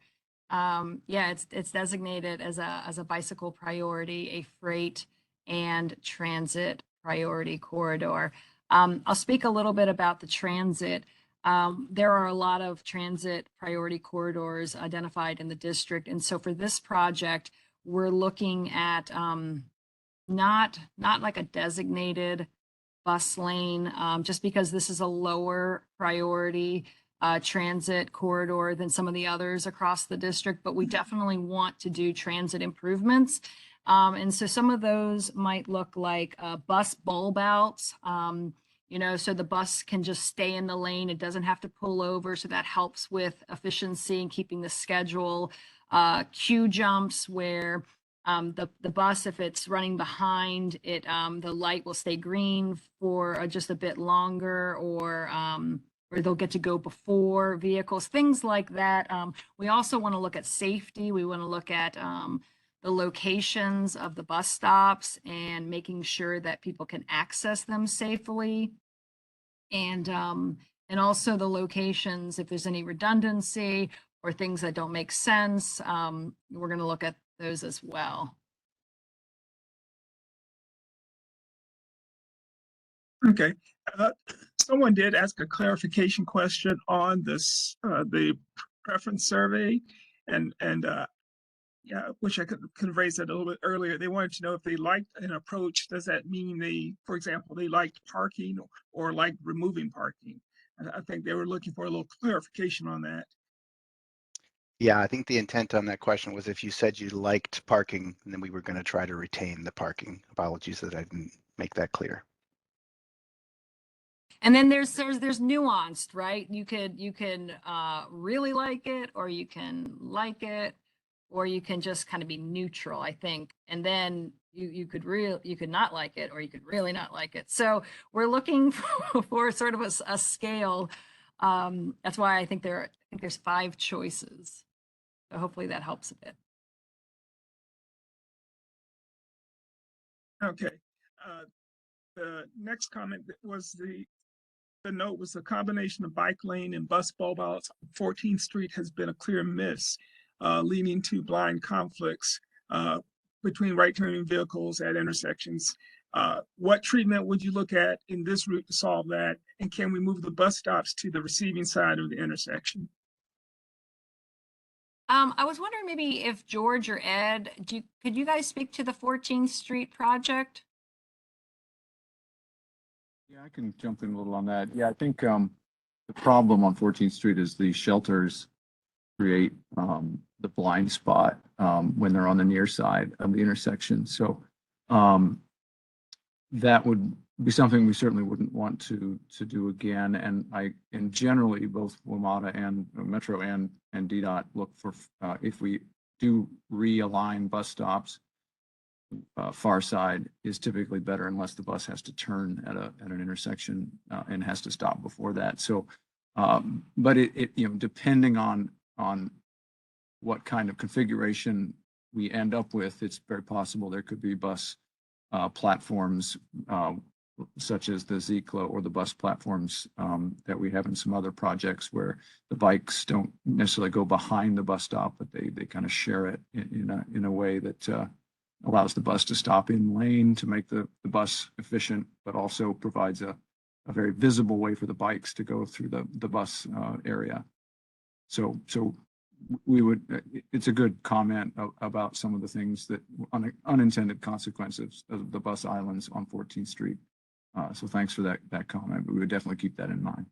Yeah, it's designated as a bicycle priority, a freight and transit priority corridor. I'll speak a little bit about the transit. There are a lot of transit priority corridors identified in the district, and so for this project, we're looking at not like a designated bus lane, just because this is a lower priority transit corridor than some of the others across the district, but we definitely want to do transit improvements. And so some of those might look like bus bulb outs, so the bus can just stay in the lane. It doesn't have to pull over. So that helps with efficiency and keeping the schedule. Queue jumps where the bus, if it's running behind it, the light will stay green for just a bit longer, or they'll get to go before vehicles, things like that. We also want to look at safety. We want to look at the locations of the bus stops and making sure that people can access them safely. And also the locations, if there's any redundancy or things that don't make sense, we're going to look at those as well. Okay. Someone did ask a clarification question on this, the preference survey, and yeah, I wish I could have raised that a little bit earlier. They wanted to know if they liked an approach. Does that mean for example, they liked parking or like removing parking? I think they were looking for a little clarification on that. Yeah, I think the intent on that question was if you said you liked parking, then we were going to try to retain the parking. Apologies that I didn't make that clear. And then there's nuanced, right? You can really like it, or you can like it, or you can just kind of be neutral, I think. And then you could not like it, or you could really not like it. So we're looking for sort of a scale. That's why I think there's 5 choices. So hopefully that helps a bit. Okay. The next comment was the note was the combination of bike lane and bus bulb outs on 14th Street has been a clear miss, leading to blind conflicts between right turning vehicles at intersections. What treatment would you look at in this route to solve that? And can we move the bus stops to the receiving side of the intersection? I was wondering maybe if George or Ed, could you guys speak to the 14th Street project? Yeah, I can jump in a little on that. Yeah, I think the problem on 14th Street is the shelters create the blind spot when they're on the near side of the intersection. So that would be something we certainly wouldn't want to do again. And generally both WMATA and Metro and DDOT look for if we do realign bus stops, far side is typically better unless the bus has to turn at an intersection and has to stop before that. So, but it depending on what kind of configuration we end up with, it's very possible there could be bus platforms such as the Zikla or the bus platforms that we have in some other projects where the bikes don't necessarily go behind the bus stop, but they kind of share it in a way that allows the bus to stop in lane to make the bus efficient, but also provides a very visible way for the bikes to go through the bus area. So we would, it's a good comment about some of the things that unintended consequences of the bus islands on 14th Street. So thanks for that comment, but we would definitely keep that in mind.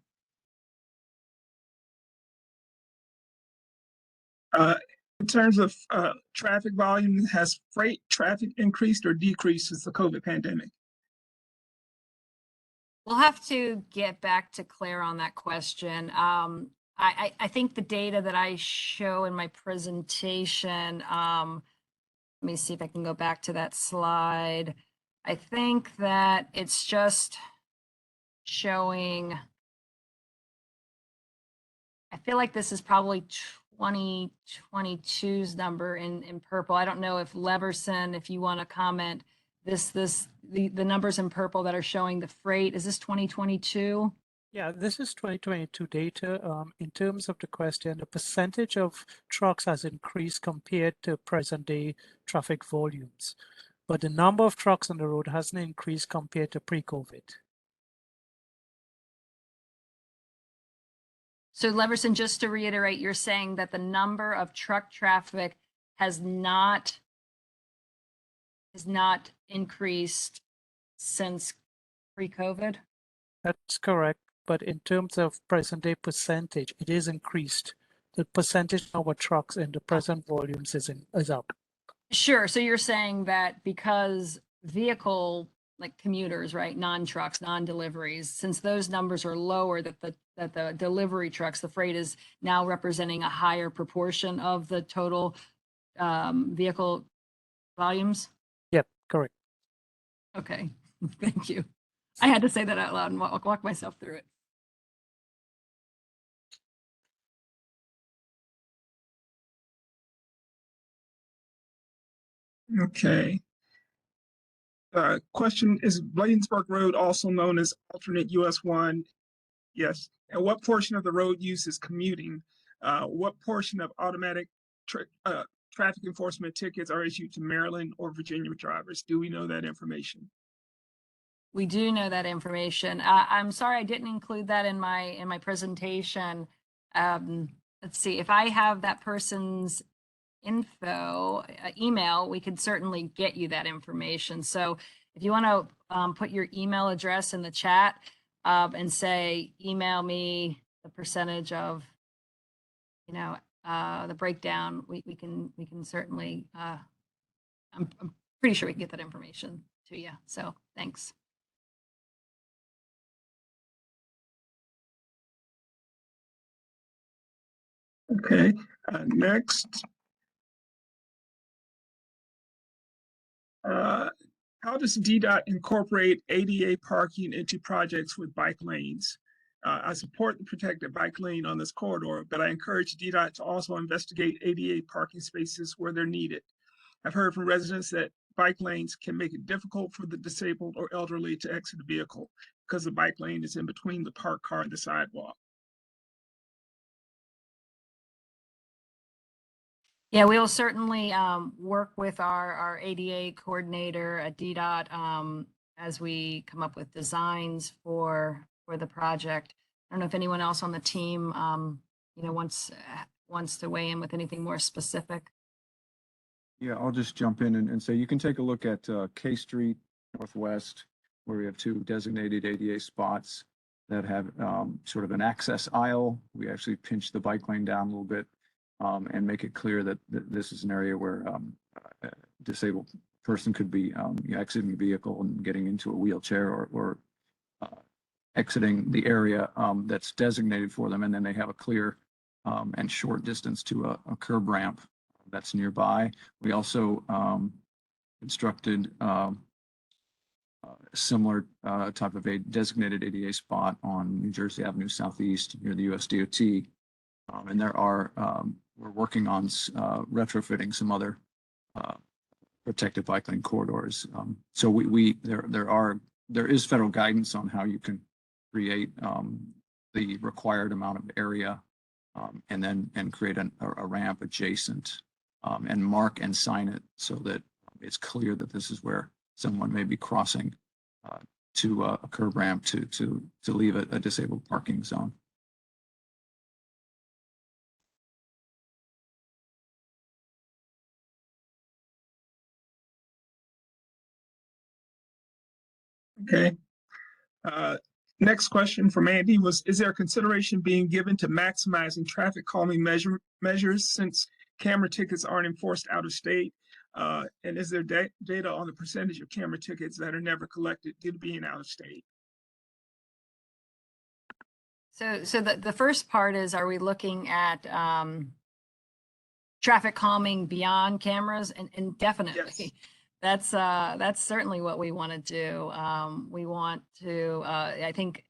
In terms of traffic volume, has freight traffic increased or decreased since the COVID pandemic? We'll have to get back to Claire on that question. I think the data that I show in my presentation, let me see if I can go back to that slide. I think that it's just showing, I feel like this is probably 2022's number in purple. I don't know if Leverson, if you want to comment, the numbers in purple that are showing the freight, is this 2022? Yeah, this is 2022 data. In terms of the question, the percentage of trucks has increased compared to present day traffic volumes, but the number of trucks on the road hasn't increased compared to pre-COVID. So Leverson, just to reiterate, you're saying that the number of truck traffic has not increased since pre-COVID? That's correct. But in terms of present day percentage, it is increased. The percentage of our trucks in the present volumes is up. Sure. So you're saying that because vehicle, like commuters, right, non-trucks, non-deliveries, since those numbers are lower, that the delivery trucks, the freight is now representing a higher proportion of the total vehicle volumes? Yep, correct. Okay, thank you. I had to say that out loud and walk myself through it. Okay. Question, is Bladensburg Road also known as alternate US 1? Yes. And what portion of the road use is commuting? What portion of automatic traffic enforcement tickets are issued to Maryland or Virginia drivers? Do we know that information? We do know that information. I'm sorry I didn't include that in my presentation. Let's see, if I have that person's info email, we could certainly get you that information. So if you want to put your email address in the chat and say email me the percentage of the breakdown, we can certainly I'm pretty sure we can get that information to you. So thanks. Okay, next. How does DDOT incorporate ADA parking into projects with bike lanes? I support the protected bike lane on this corridor, but I encourage DDOT to also investigate ADA parking spaces where they're needed. I've heard from residents that bike lanes can make it difficult for the disabled or elderly to exit the vehicle because the bike lane is in between the parked car and the sidewalk. Yeah, we will certainly work with our ADA coordinator at DDOT as we come up with designs for the project. I don't know if anyone else on the team, wants to weigh in with anything more specific. Yeah, I'll just jump in and say you can take a look at K Street Northwest, where we have 2 designated ADA spots that have sort of an access aisle. We actually pinch the bike lane down a little bit and make it clear that this is an area where a disabled person could be exiting the vehicle and getting into a wheelchair or exiting the area that's designated for them. And then they have a clear and short distance to a curb ramp that's nearby. We also constructed similar type of a designated ADA spot on New Jersey Avenue Southeast near the US DOT. And there are, we're working on retrofitting some other protected bike lane corridors. So there is federal guidance on how you can create the required amount of area and then create a ramp adjacent and mark and sign it so that it's clear that this is where someone may be crossing to a curb ramp to leave a disabled parking zone. Okay. Next question from Andy was, is there consideration being given to maximizing traffic calming measures since camera tickets aren't enforced out of state? And is there data on the percentage of camera tickets that are never collected due to being out of state? So the first part is, are we looking at traffic calming beyond cameras? And definitely. Yes. That's certainly what we want to do. We want to, I think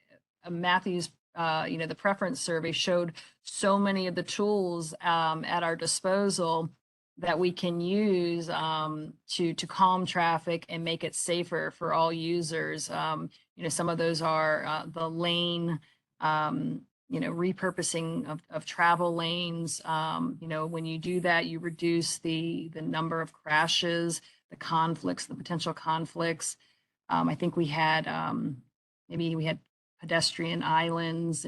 Matthew's, the preference survey showed so many of the tools at our disposal that we can use to calm traffic and make it safer for all users. Some of those are the lane, repurposing of travel lanes. When you do that, you reduce the number of crashes, the conflicts, the potential conflicts. I think we had pedestrian islands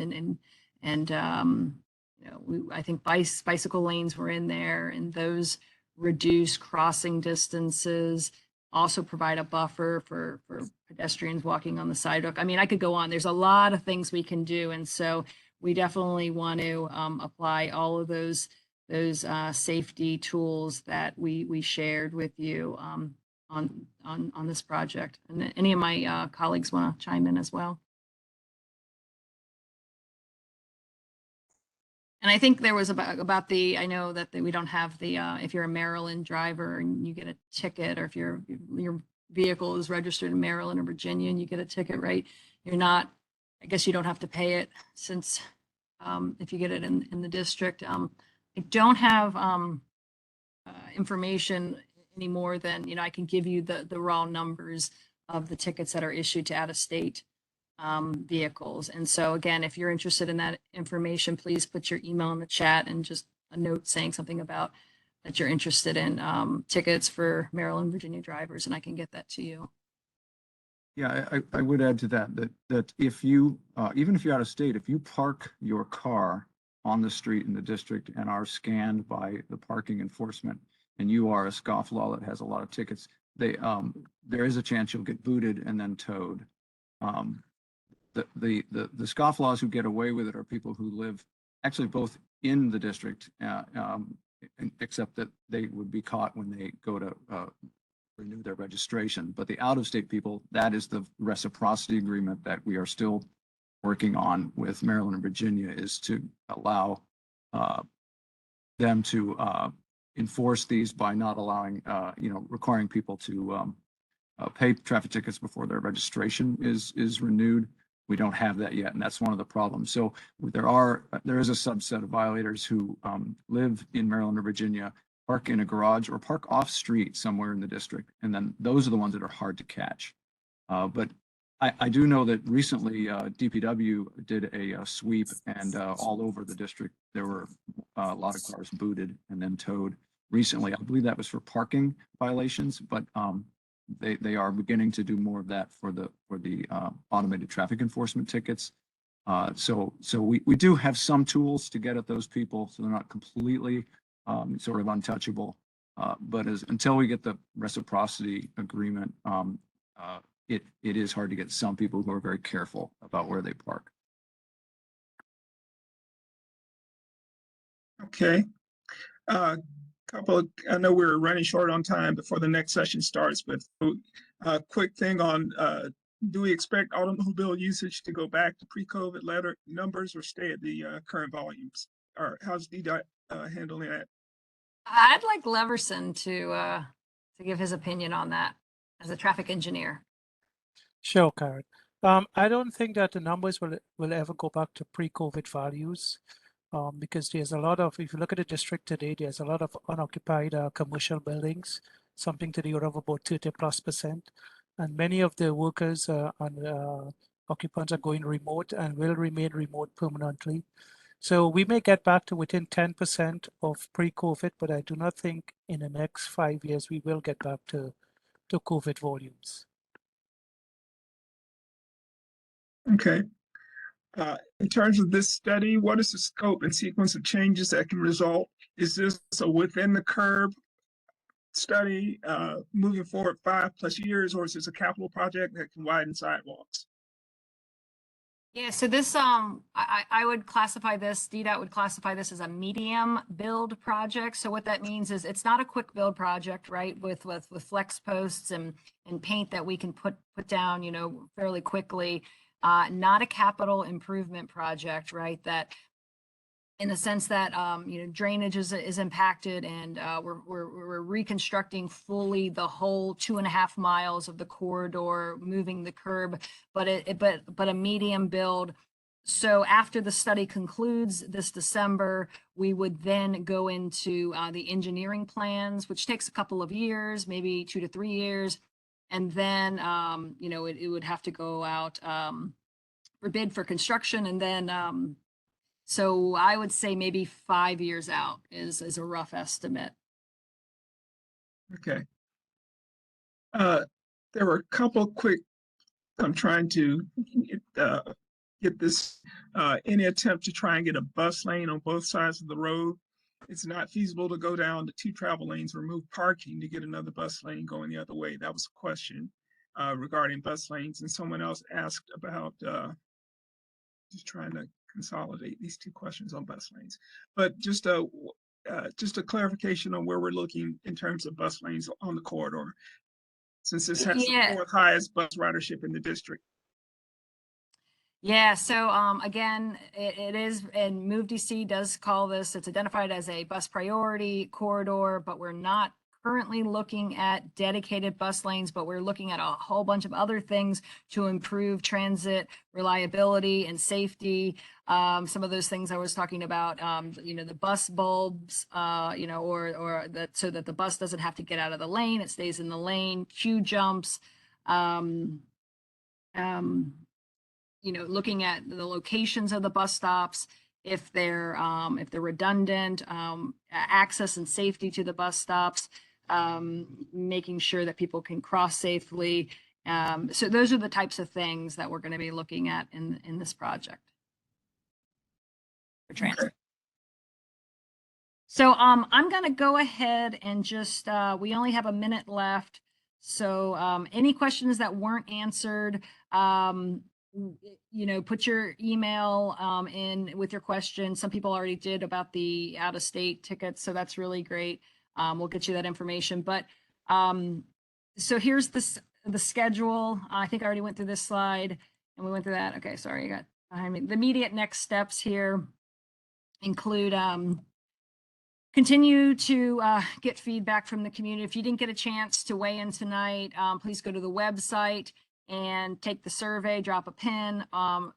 I think bicycle lanes were in there, and those reduce crossing distances, also provide a buffer for pedestrians walking on the sidewalk. I mean, I could go on. There's a lot of things we can do. And so we definitely want to apply all of those safety tools that we shared with you on this project. And any of my colleagues want to chime in as well. And I think there was about I know that we don't have the, if you're a Maryland driver and you get a ticket, or if your vehicle is registered in Maryland or Virginia and you get a ticket, right? I guess you don't have to pay it since if you get it in the district. I don't have information any more than, I can give you the raw numbers of the tickets that are issued to out-of-state vehicles. And so again, if you're interested in that information, please put your email in the chat and just a note saying something about that you're interested in tickets for Maryland, Virginia drivers, and I can get that to you. Yeah, I would add to that if you, even if you're out of state, if you park your car on the street in the district and are scanned by the parking enforcement, and you are a scofflaw that has a lot of tickets, there is a chance you'll get booted and then towed. The scofflaws who get away with it are people who live actually both in the district, except that they would be caught when they go to renew their registration. But the out-of-state people, that is the reciprocity agreement that we are still working on with Maryland and Virginia, is to allow them to enforce these by not allowing, requiring people to pay traffic tickets before their registration is renewed. We don't have that yet, and that's one of the problems. So there is a subset of violators who live in Maryland or Virginia park in a garage or park off street somewhere in the district. And then those are the ones that are hard to catch. But I do know that recently DPW did a sweep, and all over the district, there were a lot of cars booted and then towed recently. I believe that was for parking violations, but they are beginning to do more of that for the automated traffic enforcement tickets. So we do have some tools to get at those people, so they're not completely sort of untouchable. But until we get the reciprocity agreement, it is hard to get some people who are very careful about where they park. Okay. I know we're running short on time before the next session starts, but a quick thing on, do we expect automobile usage to go back to pre-COVID letter numbers or stay at the current volumes? Or how's DDOT handling that? I'd like Leverson to give his opinion on that as a traffic engineer. Sure, Karen. I don't think that the numbers will ever go back to pre-COVID values, because there's a lot of, if you look at the district today, there's a lot of unoccupied commercial buildings, something to the order of about 30+%. And many of the workers and occupants are going remote and will remain remote permanently. So we may get back to within 10% of pre-COVID, but I do not think in the next 5 years we will get back to COVID volumes. Okay. In terms of this study, what is the scope and sequence of changes that can result? Is this a within the curb study moving forward 5+ years, or is this a capital project that can widen sidewalks? Yeah, so this, I would classify this, DDOT would classify this as a medium build project. So what that means is it's not a quick build project, right? With flex posts and paint that we can put down, you know, fairly quickly. Not a capital improvement project, right? That in the sense that, you know, drainage is impacted, and we're reconstructing fully the whole 2.5 miles of the corridor, moving the curb, but a medium build. So after the study concludes this December, we would then go into the engineering plans, which takes a couple of years, maybe 2 to 3 years. And then, you know, it would have to go out for bid for construction. And then, so I would say maybe 5 years out is a rough estimate. Okay. There were a couple quick, I'm trying to get this, any attempt to try and get a bus lane on both sides of the road. It's not feasible to go down to 2 travel lanes, remove parking to get another bus lane going the other way. That was a question regarding bus lanes. And someone else asked about just trying to consolidate these 2 questions on bus lanes. But just a clarification on where we're looking in terms of bus lanes on the corridor, since this has the 4th highest bus ridership in the district. Yeah, so again, it is, and Move DC does call this, it's identified as a bus priority corridor, but we're not currently looking at dedicated bus lanes, but we're looking at a whole bunch of other things to improve transit reliability and safety. Some of those things I was talking about, you know, the bus bulbs, you know, or that, so that the bus doesn't have to get out of the lane, it stays in the lane, queue jumps, you know, looking at the locations of the bus stops, if they're redundant, access and safety to the bus stops, making sure that people can cross safely. So those are the types of things that we're going to be looking at in this project for transit. Okay. So I'm going to go ahead and just, we only have a minute left. So any questions that weren't answered, you know, put your email in with your question. Some people already did about the out-of-state tickets, so that's really great. We'll get you that information. But so here's the schedule. I think I already went through this slide, and we went through that. Okay, sorry, I got behind me. The immediate next steps here include continue to get feedback from the community. If you didn't get a chance to weigh in tonight, please go to the website and take the survey, drop a pin.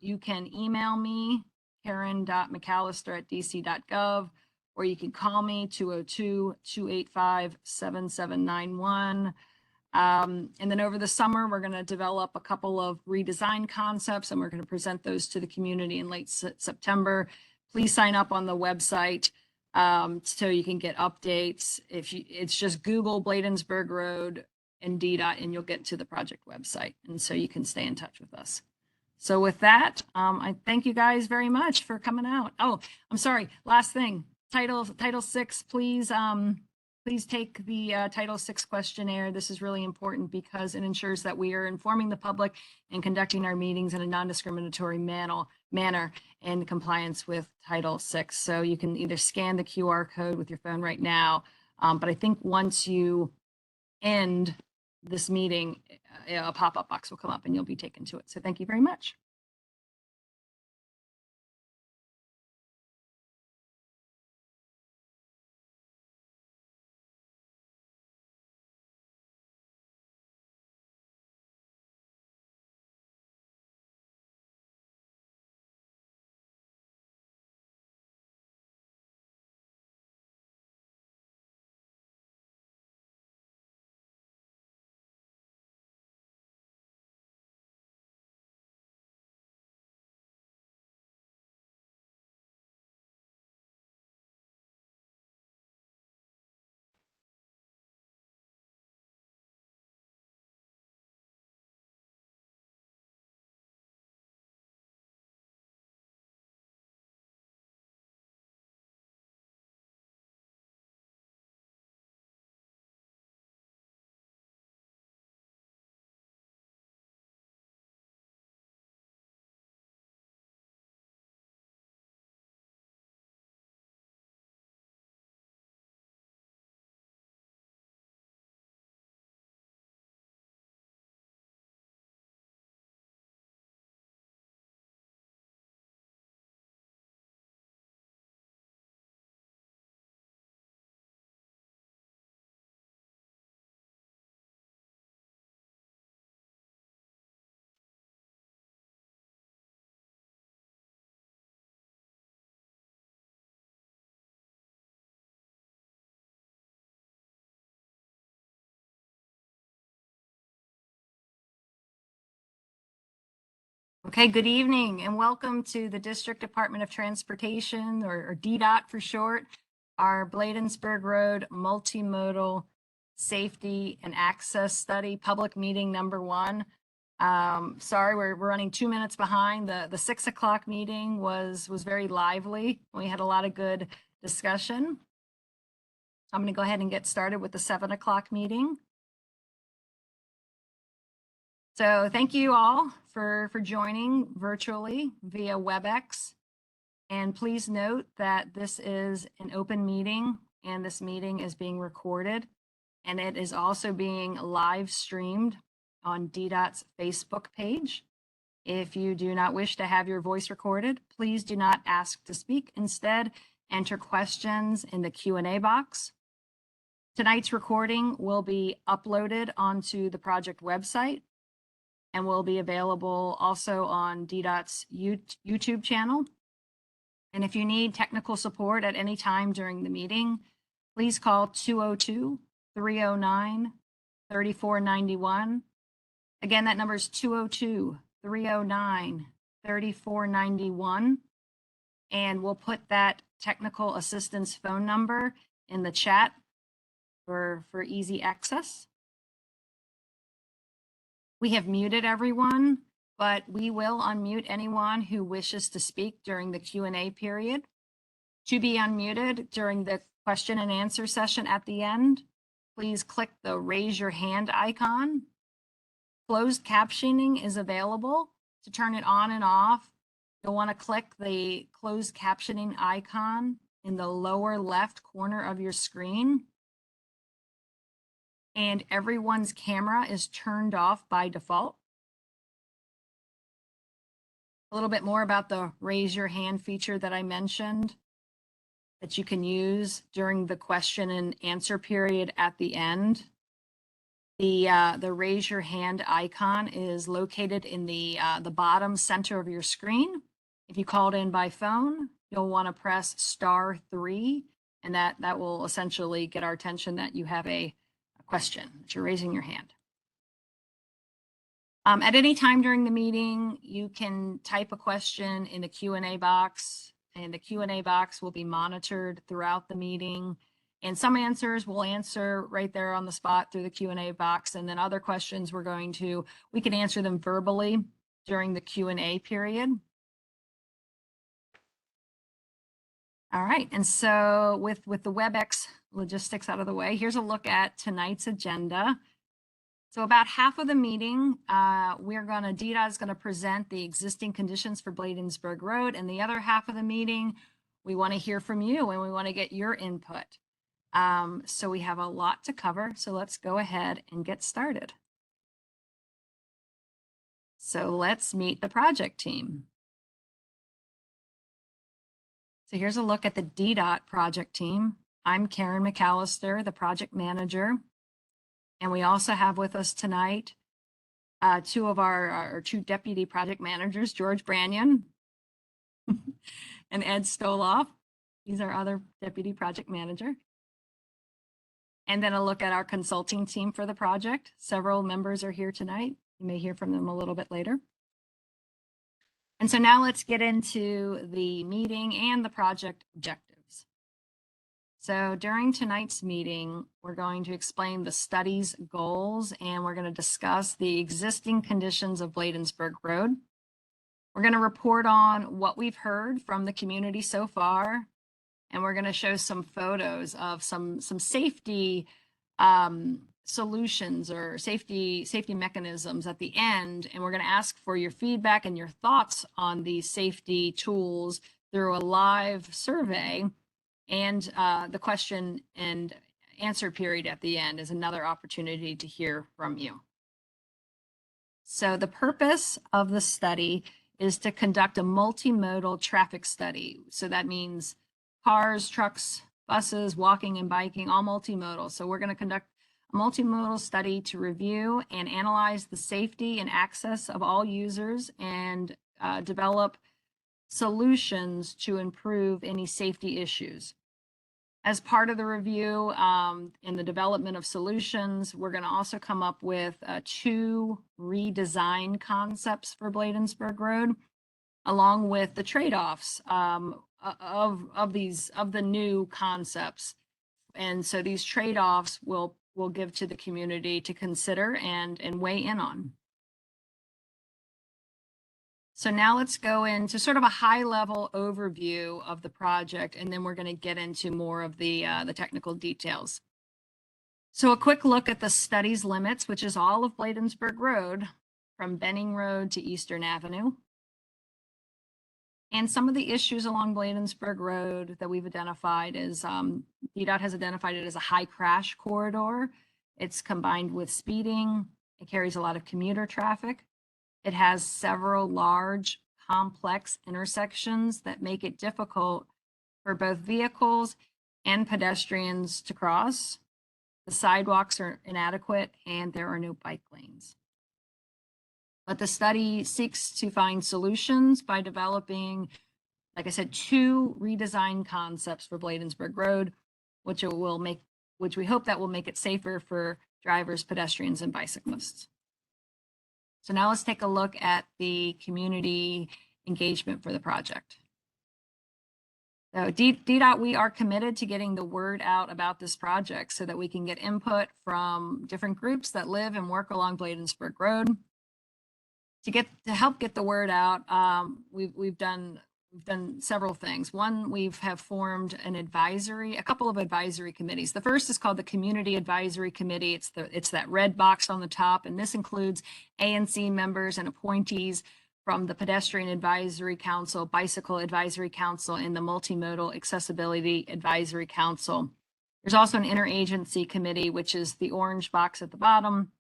You can email me, karen.mcallister@dc.gov, or you can call me 202-285-7791. And then over the summer, we're going to develop a couple of redesign concepts, and we're going to present those to the community in late September. Please sign up on the website so you can get updates. It's just Google Bladensburg Road and DDOT, and you'll get to the project website, and so you can stay in touch with us. So with that, I thank you guys very much for coming out. Oh, I'm sorry. Last thing, Title VI, please. Please take the Title VI questionnaire. This is really important because it ensures that we are informing the public and conducting our meetings in a non-discriminatory manner in compliance with Title VI. So you can either scan the QR code with your phone right now, but I think once you end this meeting, a pop-up box will come up and you'll be taken to it. So thank you very much. Okay, good evening and welcome to the District Department of Transportation, or DDOT for short, our Bladensburg Road Multimodal Safety and Access Study, public meeting number 1. Sorry, we're running 2 minutes behind. The 6 o'clock meeting was very lively. We had a lot of good discussion. I'm going to go ahead and get started with the 7 o'clock meeting. So thank you all for joining virtually via WebEx. And please note that this is an open meeting and this meeting is being recorded, and it is also being live streamed on DDOT's Facebook page. If you do not wish to have your voice recorded, please do not ask to speak. Instead, enter questions in the Q&A box. Tonight's recording will be uploaded onto the project website and will be available also on DDOT's YouTube channel. And if you need technical support at any time during the meeting, please call 202-309-3491. Again, that number is 202-309-3491. And we'll put that technical assistance phone number in the chat for easy access. We have muted everyone, but we will unmute anyone who wishes to speak during the Q&A period. To be unmuted during the question and answer session at the end, please click the raise your hand icon. Closed captioning is available. To turn it on and off, you'll want to click the closed captioning icon in the lower left corner of your screen. And everyone's camera is turned off by default. A little bit more about the raise your hand feature that I mentioned that you can use during the question and answer period at the end. The raise your hand icon is located in the bottom center of your screen. If you called in by phone, you'll want to press *3 And that will essentially get our attention that you have a question, that you're raising your hand. At any time during the meeting, you can type a question in the Q&A box, and the Q&A box will be monitored throughout the meeting. And some answers we'll answer right there on the spot through the Q&A box. And then other questions we can answer them verbally during the Q&A period. All right, and so with the WebEx logistics out of the way, here's a look at tonight's agenda. So about half of the meeting, DDOT is gonna present the existing conditions for Bladensburg Road, and the other half of the meeting, we wanna hear from you and we wanna get your input. So we have a lot to cover, so let's go ahead and get started. So let's meet the project team. So here's a look at the DDOT project team. I'm Karen McAllister, the project manager. And we also have with us tonight two of our two deputy project managers, George Branyan and Ed Stoloff. He's our other deputy project manager. And then a look at our consulting team for the project. Several members are here tonight. You may hear from them a little bit later. And so now let's get into the meeting and the project objectives. So during tonight's meeting, we're going to explain the study's goals, and we're going to discuss the existing conditions of Bladensburg Road. We're going to report on what we've heard from the community so far, and we're going to show some photos of some safety solutions or safety mechanisms at the end, and we're going to ask for your feedback and your thoughts on these safety tools through a live survey. And the question and answer period at the end is another opportunity to hear from you. So the purpose of the study is to conduct a multimodal traffic study. So that means cars, trucks, buses, walking and biking, all multimodal. So we're going to conduct a multimodal study to review and analyze the safety and access of all users and develop solutions to improve any safety issues. As part of the review in the development of solutions, we're going to also come up with 2 redesign concepts for Bladensburg Road, along with the trade-offs of the new concepts. And so these trade-offs we'll give to the community to consider and weigh in on. So now let's go into sort of a high-level overview of the project, and then we're going to get into more of the technical details. So a quick look at the study's limits, which is all of Bladensburg Road from Benning Road to Eastern Avenue. And some of the issues along Bladensburg Road that we've identified is DDOT has identified it as a high crash corridor. It's combined with speeding. It carries a lot of commuter traffic. It has several large, complex intersections that make it difficult for both vehicles and pedestrians to cross. The sidewalks are inadequate and there are no bike lanes. But the study seeks to find solutions by developing, like I said, 2 redesigned concepts for Bladensburg Road, which we hope that will make it safer for drivers, pedestrians, and bicyclists. So now let's take a look at the community engagement for the project. So DDOT, we are committed to getting the word out about this project so that we can get input from different groups that live and work along Bladensburg Road. To help get the word out, we've done several things. One, we have formed a couple of advisory committees. The first is called the Community Advisory Committee. It's that red box on the top, and this includes ANC members and appointees from the Pedestrian Advisory Council, Bicycle Advisory Council, and the Multimodal Accessibility Advisory Council. There's also an interagency committee, which is the orange box at the bottom.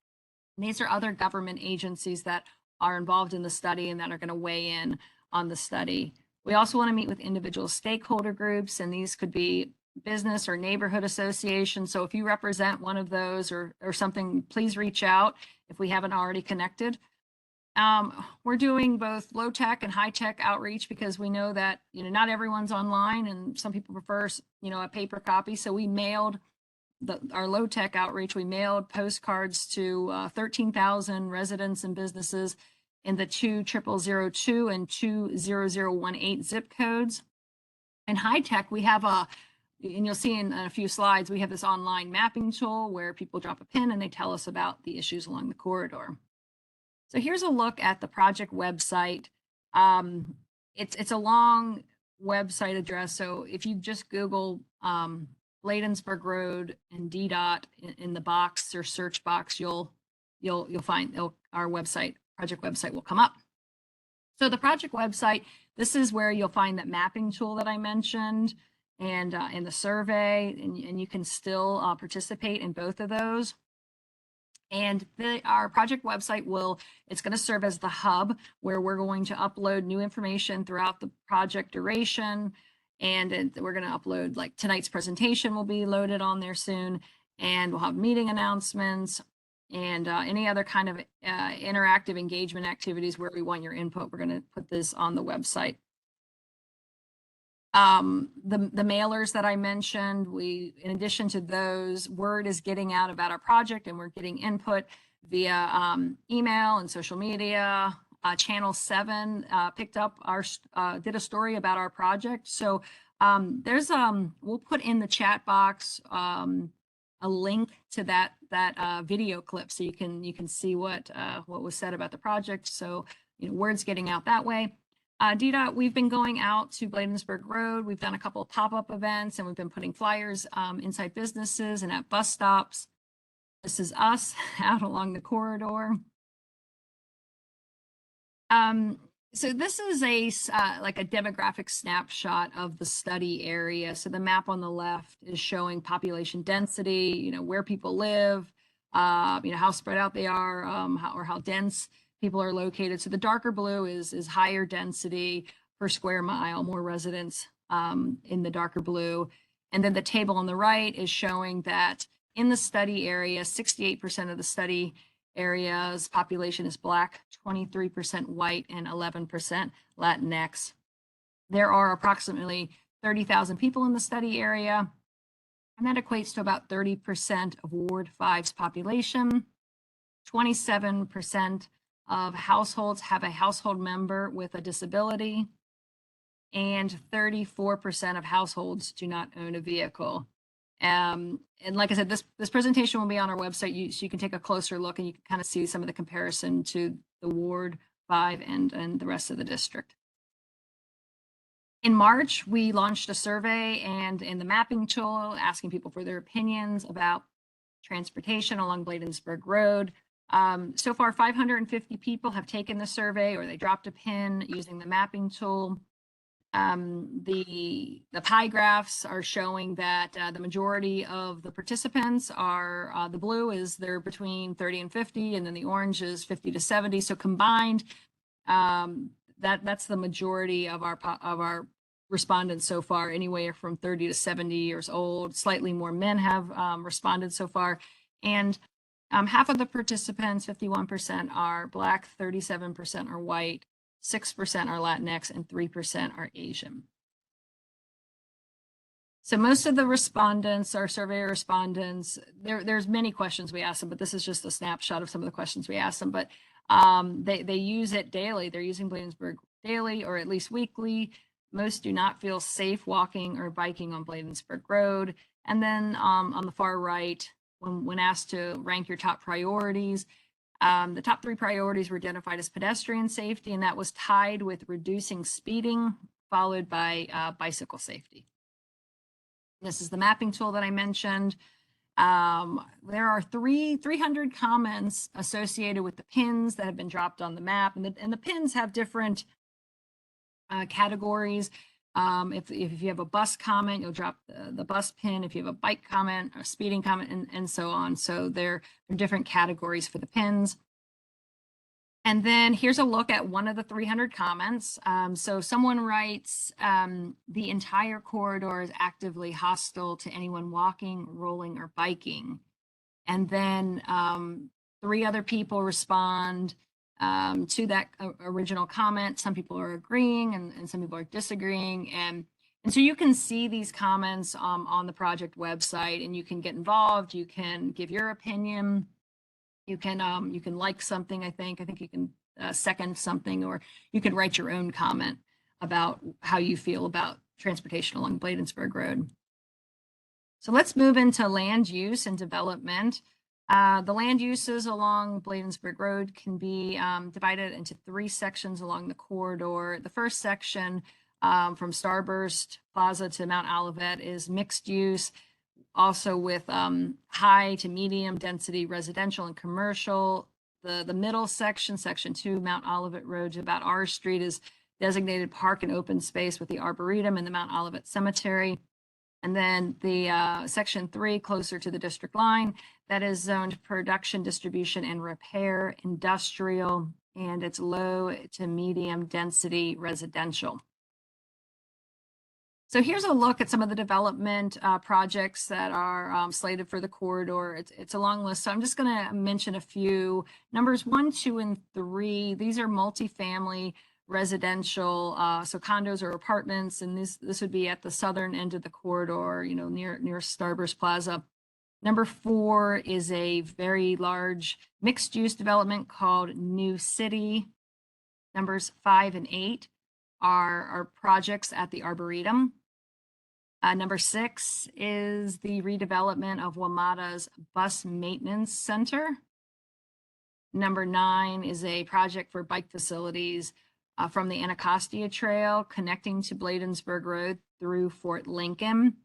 And these are other government agencies that are involved in the study and that are going to weigh in on the study. We also want to meet with individual stakeholder groups, and these could be business or neighborhood associations. So if you represent one of those or something, please reach out if we haven't already connected. We're doing both low tech and high tech outreach because we know that, not everyone's online and some people prefer, a paper copy. So we mailed our low tech outreach. We mailed postcards to 13,000 residents and businesses in the 20002 and 20018 zip codes. In high tech, we have and you'll see in a few slides, we have this online mapping tool where people drop a pin and they tell us about the issues along the corridor. So here's a look at the project website. It's a long website address. So if you just Google Bladensburg Road and DDOT in the box or search box, you'll find our website, project website will come up. So the project website, this is where you'll find that mapping tool that I mentioned and in the survey, and you can still participate in both of those. And our project website it's going to serve as the hub where we're going to upload new information throughout the project duration. And we're going to upload, like tonight's presentation will be loaded on there soon. And we'll have meeting announcements and any other kind of interactive engagement activities where we want your input. We're going to put this on the website. The mailers that I mentioned, in addition to those, word is getting out about our project and we're getting input via email and social media. Channel 7 picked up did a story about our project. So we'll put in the chat box a link to that video clip so you can see what was said about the project. So word's getting out that way. DDOT, we've been going out to Bladensburg Road. We've done a couple of pop-up events and we've been putting flyers inside businesses and at bus stops. This is us out along the corridor. So this is like a demographic snapshot of the study area. So the map on the left is showing population density, where people live, how spread out they are, how dense people are located. So the darker blue is higher density per square mile, more residents in the darker blue. And then the table on the right is showing that in the study area, 68% of the study area's population is Black, 23% white, and 11% Latinx. There are approximately 30,000 people in the study area, and that equates to about 30% of Ward 5's population. 27% of households have a household member with a disability, and 34% of households do not own a vehicle. And like I said, this presentation will be on our website, so you can take a closer look and you can kind of see some of the comparison to the Ward 5 and the rest of the district. In March, we launched a survey and in the mapping tool, asking people for their opinions about transportation along Bladensburg Road. So far, 550 people have taken the survey or they dropped a pin using the mapping tool. The pie graphs are showing that the majority of the participants are, the blue is they're between 30 and 50, and then the orange is 50 to 70. So combined, that's the majority of our respondents so far, anywhere from 30 to 70 years old. Slightly more men have responded so far. And half of the participants, 51%, are Black, 37% are white, 6% are Latinx, and 3% are Asian. So most of the respondents, our survey respondents, there's many questions we asked them, but this is just a snapshot of some of the questions we asked them. But they use it daily. They're using Bladensburg daily or at least weekly. Most do not feel safe walking or biking on Bladensburg Road. And then on the far right, when asked to rank your top priorities, the top 3 priorities were identified as pedestrian safety, and that was tied with reducing speeding, followed by bicycle safety. This is the mapping tool that I mentioned. There are 300 comments associated with the pins that have been dropped on the map, and the pins have different categories. If you have a bus comment, you'll drop the bus pin. If you have a bike comment, a speeding comment, and so on. So there are different categories for the pins. And then here's a look at one of the 300 comments. So someone writes, the entire corridor is actively hostile to anyone walking, rolling, or biking. And then 3 other people respond, to that original comment. Some people are agreeing and some people are disagreeing. And so you can see these comments on the project website, and you can get involved. You can give your opinion. You can like something. I think you can second something, or you can write your own comment about how you feel about transportation along Bladensburg Road. So let's move into land use and development. The land uses along Bladensburg Road can be divided into 3 sections along the corridor. The first section from Starburst Plaza to Mount Olivet is mixed use, also with high to medium density residential and commercial. The middle section, section 2, Mount Olivet Road to about R Street, is designated park and open space with the Arboretum and the Mount Olivet Cemetery. And then the section 3, closer to the district line, that is zoned production, distribution, and repair industrial, and it's low to medium density residential. So here's a look at some of the development projects that are slated for the corridor. It's a long list, so I'm just going to mention a few. Numbers 1, 2, and 3. These are multifamily residential, so condos or apartments, and this would be at the southern end of the corridor, you know, near Starburst Plaza. Number 4 is a very large mixed-use development called New City. Numbers 5 and 8 are projects at the Arboretum. Number 6 is the redevelopment of WMATA's Bus Maintenance Center. Number 9 is a project for bike facilities from the Anacostia Trail connecting to Bladensburg Road through Fort Lincoln.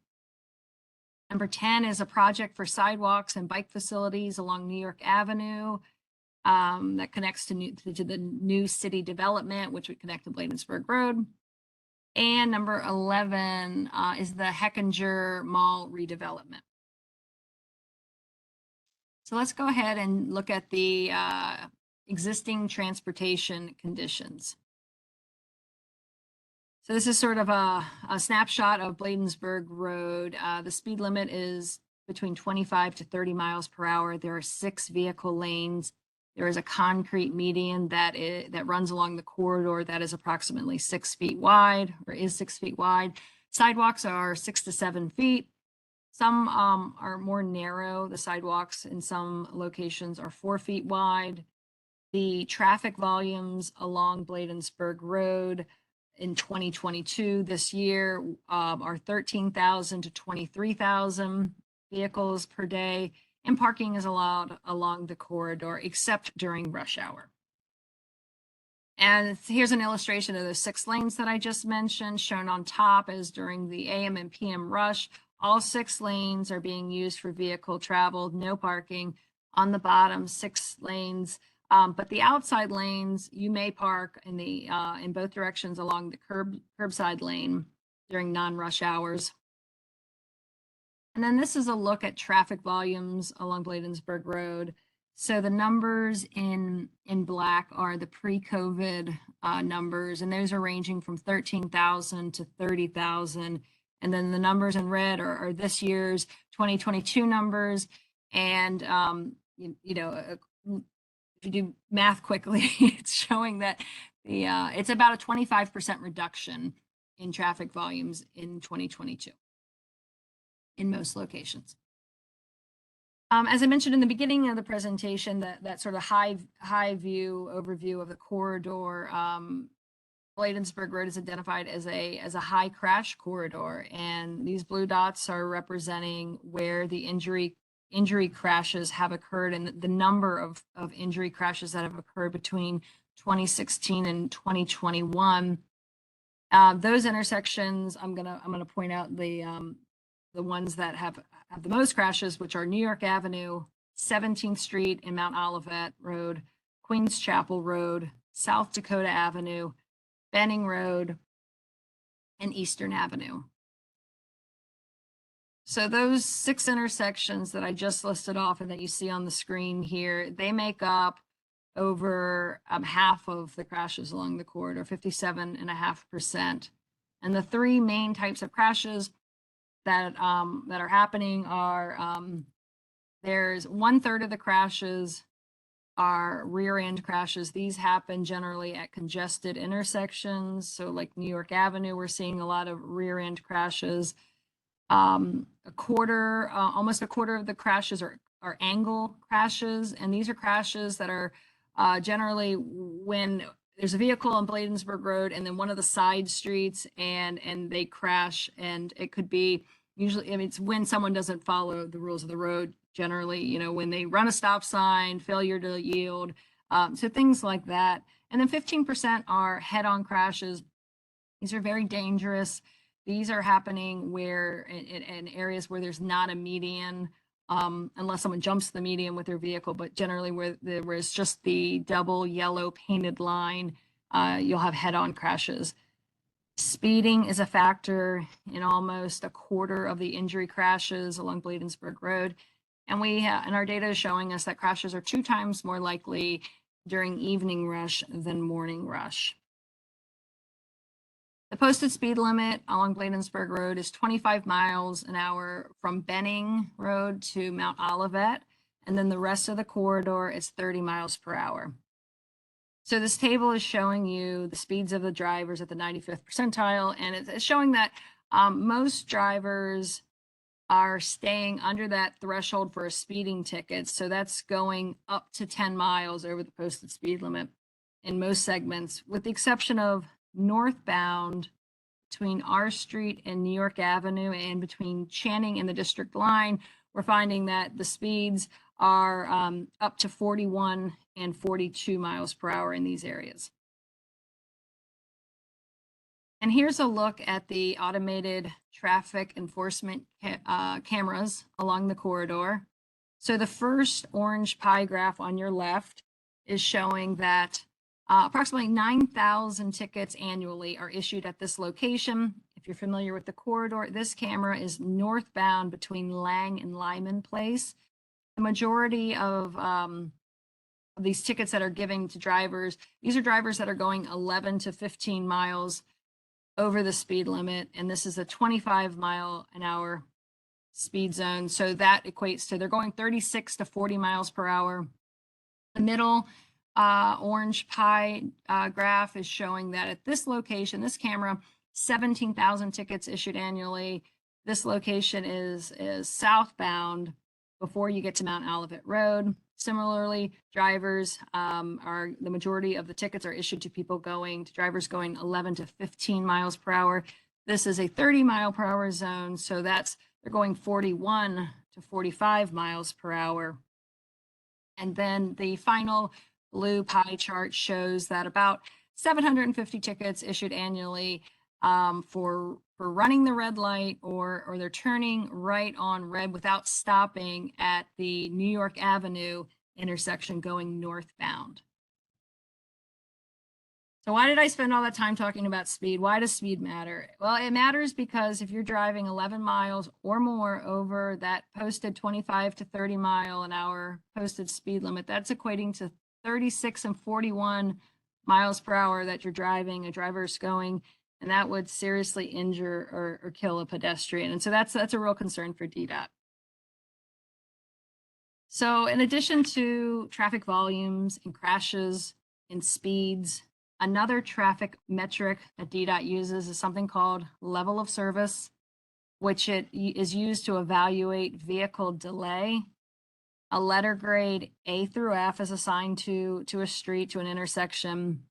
Number 10 is a project for sidewalks and bike facilities along New York Avenue that connects to the New City development, which would connect to Bladensburg Road. And number 11 is the Heckinger Mall redevelopment. So let's go ahead and look at the existing transportation conditions. So this is sort of a snapshot of Bladensburg Road. The speed limit is between 25 to 30 miles per hour. There are 6 vehicle lanes. There is a concrete median that runs along the corridor that is approximately 6 feet wide, or is 6 feet wide. Sidewalks are 6 to 7 feet. Some are more narrow. The sidewalks in some locations are 4 feet wide. The traffic volumes along Bladensburg Road in 2022, this year, are 13,000 to 23,000 vehicles per day, and parking is allowed along the corridor except during rush hour. And here's an illustration of the 6 lanes that I just mentioned. Shown on top is during the AM and PM rush, all 6 lanes are being used for vehicle travel, no parking. On the bottom, 6 lanes. But the outside lanes, you may park in both directions along the curbside lane during non-rush hours. And then this is a look at traffic volumes along Bladensburg Road. So the numbers in black are the pre-COVID numbers, and those are ranging from 13,000 to 30,000. And then the numbers in red are this year's 2022 numbers. And if you do math quickly, it's showing that it's about a 25% reduction in traffic volumes in 2022 in most locations. As I mentioned in the beginning of the presentation, that sort of high view overview of the corridor, Bladensburg Road is identified as a high crash corridor, and these blue dots are representing where the injury crashes have occurred, and the number of injury crashes that have occurred between 2016 and 2021. Those intersections, I'm gonna point out the ones that have the most crashes, which are New York Avenue, 17th Street and Mount Olivet Road, Queens Chapel Road, South Dakota Avenue, Benning Road, and Eastern Avenue. So those 6 intersections that I just listed off and that you see on the screen here, they make up over half of the crashes along the corridor, 57.5%. And the 3 main types of crashes that are happening are there's 1/3 of the crashes are rear end crashes. These happen generally at congested intersections. So like New York Avenue, we're seeing a lot of rear end crashes. Almost a quarter of the crashes are angle crashes. And these are crashes that are generally when there's a vehicle on Bladensburg Road and then one of the side streets and they crash, and it could be usually, I mean, it's when someone doesn't follow the rules of the road, generally, you know, when they run a stop sign, failure to yield, so things like that. And then 15% are head-on crashes. These are very dangerous. These are happening where in areas where there's not a median, unless someone jumps the median with their vehicle, but generally where there is just the double yellow painted line, you'll have head-on crashes. Speeding is a factor in almost a quarter of the injury crashes along Bladensburg Road. And and our data is showing us that crashes are 2 times more likely during evening rush than morning rush. The posted speed limit along Bladensburg Road is 25 miles an hour from Benning Road to Mount Olivet, and then the rest of the corridor is 30 miles per hour. So this table is showing you the speeds of the drivers at the 95th percentile, and it's showing that most drivers are staying under that threshold for a speeding ticket. So that's going up to 10 miles over the posted speed limit in most segments, with the exception of northbound between R Street and New York Avenue and between Channing and the District Line. We're finding that the speeds are up to 41 and 42 miles per hour in these areas. And here's a look at the automated traffic enforcement cameras along the corridor. So the first orange pie graph on your left is showing that approximately 9,000 tickets annually are issued at this location. If you're familiar with the corridor, this camera is northbound between Lang and Lyman Place. The majority of these tickets that are given to drivers, these are drivers that are going 11 to 15 miles over the speed limit, and this is a 25-mile-an-hour speed zone. So that equates to they're going 36 to 40 miles per hour. The middle orange pie graph is showing that at this location, this camera, 17,000 tickets issued annually. This location is southbound before you get to Mount Olivet Road. Similarly, drivers the majority of the tickets are issued to drivers going 11 to 15 miles per hour. This is a 30 mile per hour zone, so they're going 41 to 45 miles per hour. And then the final blue pie chart shows that about 750 tickets issued annually for running the red light or they're turning right on red without stopping at the New York Avenue intersection going northbound. So why did I spend all that time talking about speed? Why does speed matter? Well, it matters because if you're driving 11 miles or more over that posted 25 to 30 mile an hour posted speed limit, that's equating to 36 and 41 miles per hour that you're driving, a driver's going, and that would seriously injure or kill a pedestrian. And so that's a real concern for DDOT. So in addition to traffic volumes and crashes and speeds, another traffic metric that DDOT uses is something called level of service, which it is used to evaluate vehicle delay. A letter grade A through F is assigned to a street, to an intersection.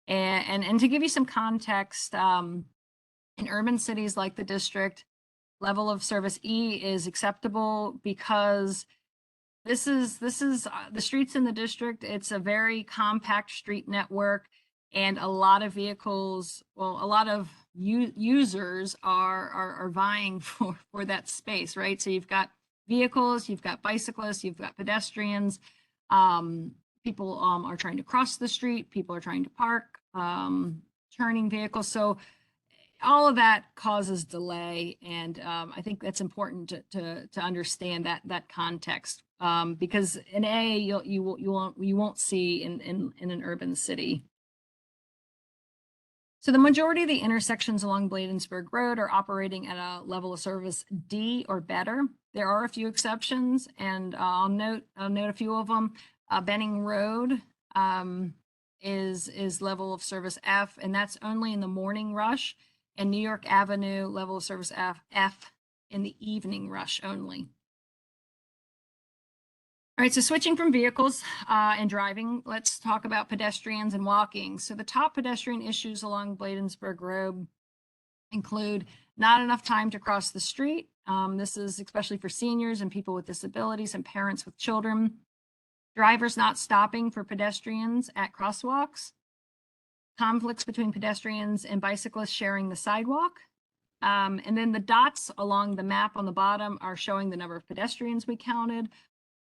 And to give you some context, in urban cities like the district, level of service E is acceptable because this is the streets in the district. It's a very compact street network, and a lot of vehicles, well, a lot of users are vying for that space, right? So you've got vehicles, you've got bicyclists, you've got pedestrians. People are trying to cross the street. People are trying to park, turning vehicles. So all of that causes delay, and I think that's important to understand that context, because in A you won't see in an urban city. So the majority of the intersections along Bladensburg Road are operating at a level of service D or better. There are a few exceptions, and I'll note a few of them. Benning Road is level of service F, and that's only in the morning rush, and New York Avenue level of service F in the evening rush only. All right, so switching from vehicles and driving, let's talk about pedestrians and walking. So the top pedestrian issues along Bladensburg Road include not enough time to cross the street. This is especially for seniors and people with disabilities and parents with children. Drivers not stopping for pedestrians at crosswalks. Conflicts between pedestrians and bicyclists sharing the sidewalk. And then the dots along the map on the bottom are showing the number of pedestrians we counted.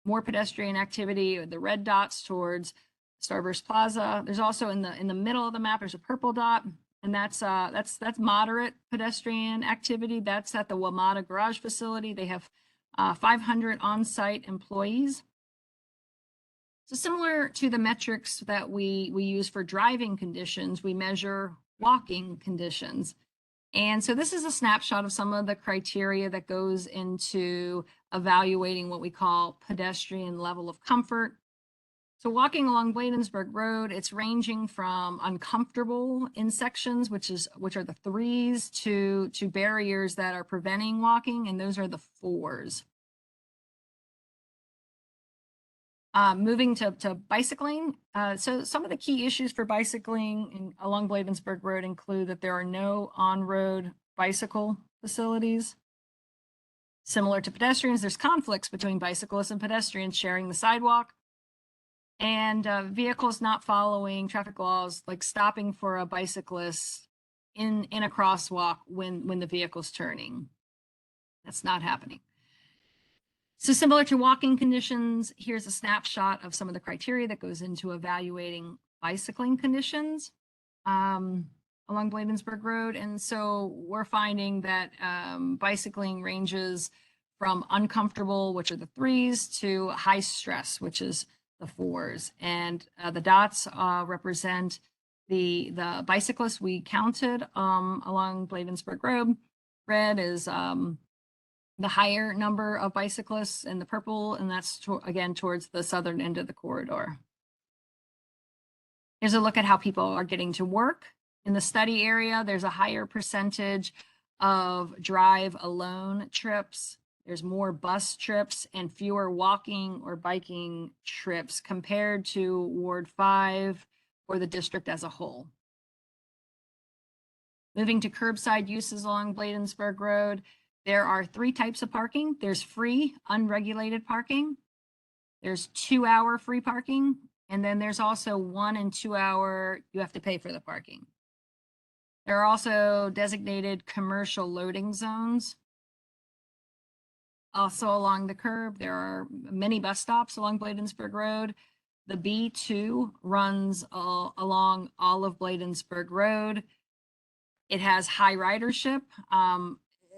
More pedestrian activity, the red dots towards Starburst Plaza. There's also in the middle of the map, there's a purple dot, and that's moderate pedestrian activity. That's at the WMATA garage facility. They have 500 on-site employees. So similar to the metrics that we use for driving conditions, we measure walking conditions. And so this is a snapshot of some of the criteria that goes into evaluating what we call pedestrian level of comfort. So walking along Bladensburg Road, it's ranging from uncomfortable in sections, which are the 3s, to barriers that are preventing walking, and those are the 4s. Moving to bicycling. So some of the key issues for bicycling along Bladensburg Road include that there are no on-road bicycle facilities. Similar to pedestrians, there's conflicts between bicyclists and pedestrians sharing the sidewalk, and vehicles not following traffic laws, like stopping for a bicyclist in a crosswalk when the vehicle's turning. That's not happening. So similar to walking conditions, here's a snapshot of some of the criteria that goes into evaluating bicycling conditions along Bladensburg Road. And so we're finding that bicycling ranges from uncomfortable, which are the 3s, to high stress, which is the 4s. And the dots represent the bicyclists we counted along Bladensburg Road. Red is the higher number of bicyclists, and the purple, and that's again towards the southern end of the corridor. Here's a look at how people are getting to work. In the study area, there's a higher percentage of drive alone trips. There's more bus trips and fewer walking or biking trips compared to Ward 5 or the district as a whole. Moving to curbside uses along Bladensburg Road, there are 3 types of parking. There's free, unregulated parking. There's 2-hour free parking. And then there's also 1 and 2 hour, you have to pay for the parking. There are also designated commercial loading zones. Also along the curb, there are many bus stops along Bladensburg Road. The B2 runs along all of Bladensburg Road. It has high ridership.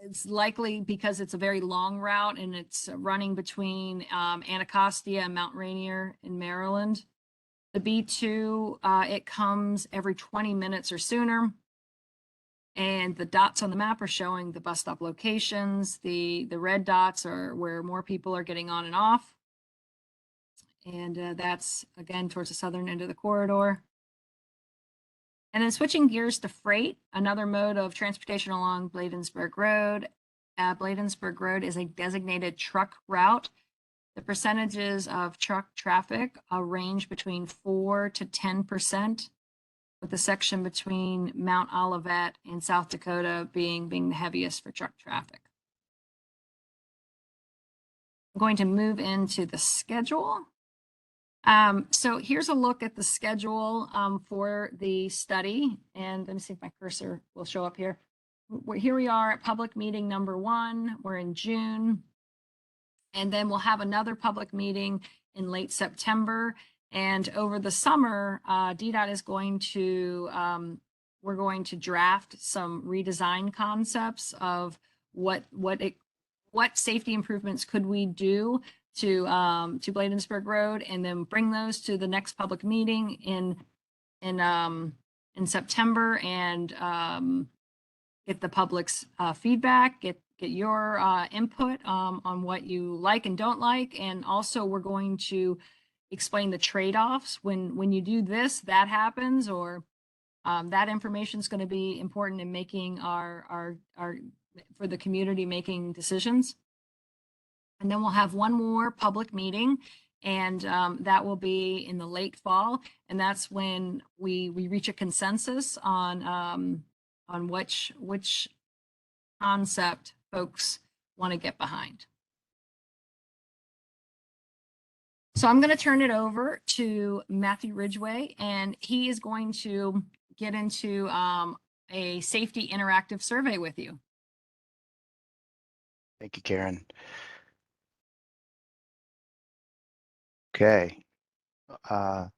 It's likely because it's a very long route and it's running between Anacostia and Mount Rainier in Maryland. The B2, it comes every 20 minutes or sooner. And the dots on the map are showing the bus stop locations. The red dots are where more people are getting on and off. And that's, again, towards the southern end of the corridor. And then switching gears to freight, another mode of transportation along Bladensburg Road. Bladensburg Road is a designated truck route. The percentages of truck traffic range between 4 to 10%, with the section between Mount Olivet and South Dakota being the heaviest for truck traffic. I'm going to move into the schedule. So here's a look at the schedule for the study. And let me see if my cursor will show up here. Here we are at public meeting number 1. We're in June. And then we'll have another public meeting in late September. And over the summer, DDOT is going to, we're going to draft some redesign concepts of what safety improvements could we do to Bladensburg Road, and then bring those to the next public meeting in September, and get the public's feedback, get your input on what you like and don't like. And also we're going to explain the trade-offs. When you do this, that happens, or that information is going to be important in making our for the community making decisions. And then we'll have one more public meeting, and that will be in the late fall, and that's when we reach a consensus on which concept folks want to get behind. So I'm going to turn it over to Matthew Ridgway, and he is going to get into a safety interactive survey with you. Thank you, Karen. Okay. As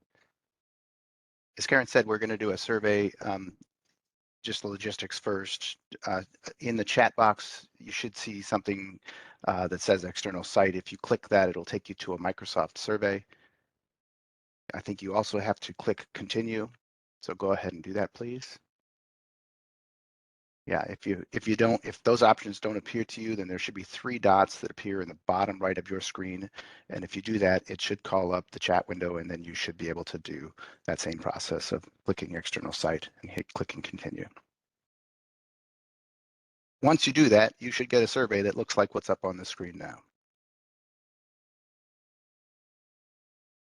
Karen said, we're going to do a survey, just the logistics first. In the chat box, you should see something that says external site. If you click that, it'll take you to a Microsoft survey. I think you also have to click continue. So go ahead and do that, please. Yeah, if those options don't appear to you, then there should be 3 dots that appear in the bottom right of your screen. And if you do that, it should call up the chat window, and then you should be able to do that same process of clicking external site and clicking continue. Once you do that, you should get a survey that looks like what's up on the screen now.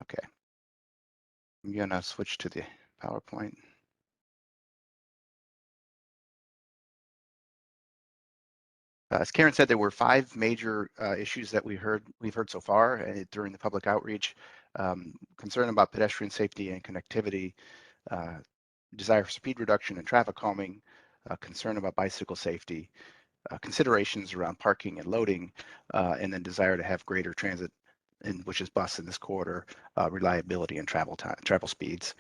Okay. I'm gonna switch to the PowerPoint. As Karen said, there were 5 major issues that we've heard so far during the public outreach. Concern about pedestrian safety and connectivity, desire for speed reduction and traffic calming, concern about bicycle safety, considerations around parking and loading, and then desire to have greater transit, which is bus in this corridor, reliability and travel speeds.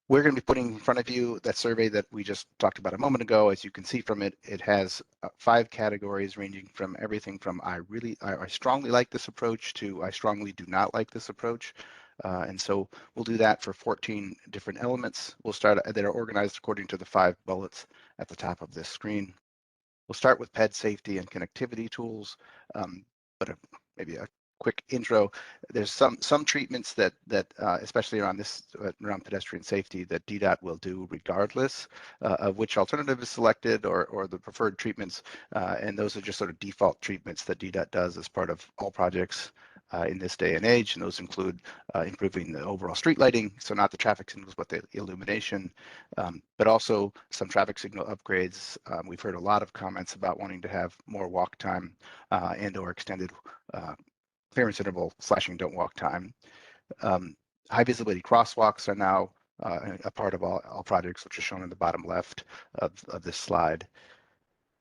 We're going to be putting in front of you that survey that we just talked about a moment ago. As you can see from it, it has 5 categories ranging from everything from I strongly like this approach to I strongly do not like this approach. And so we'll do that for 14 different elements. We'll start that are organized according to the 5 bullets at the top of this screen. We'll start with ped safety and connectivity tools, but maybe a quick intro. There's some treatments that especially around around pedestrian safety that DDOT will do regardless of which alternative is selected or the preferred treatments, and those are just sort of default treatments that DDOT does as part of all projects in this day and age, and those include improving the overall street lighting, so not the traffic signals but the illumination, but also some traffic signal upgrades. We've heard a lot of comments about wanting to have more walk time and or extended clearance interval slashing don't walk time. High visibility crosswalks are now a part of all projects, which are shown in the bottom left of this slide.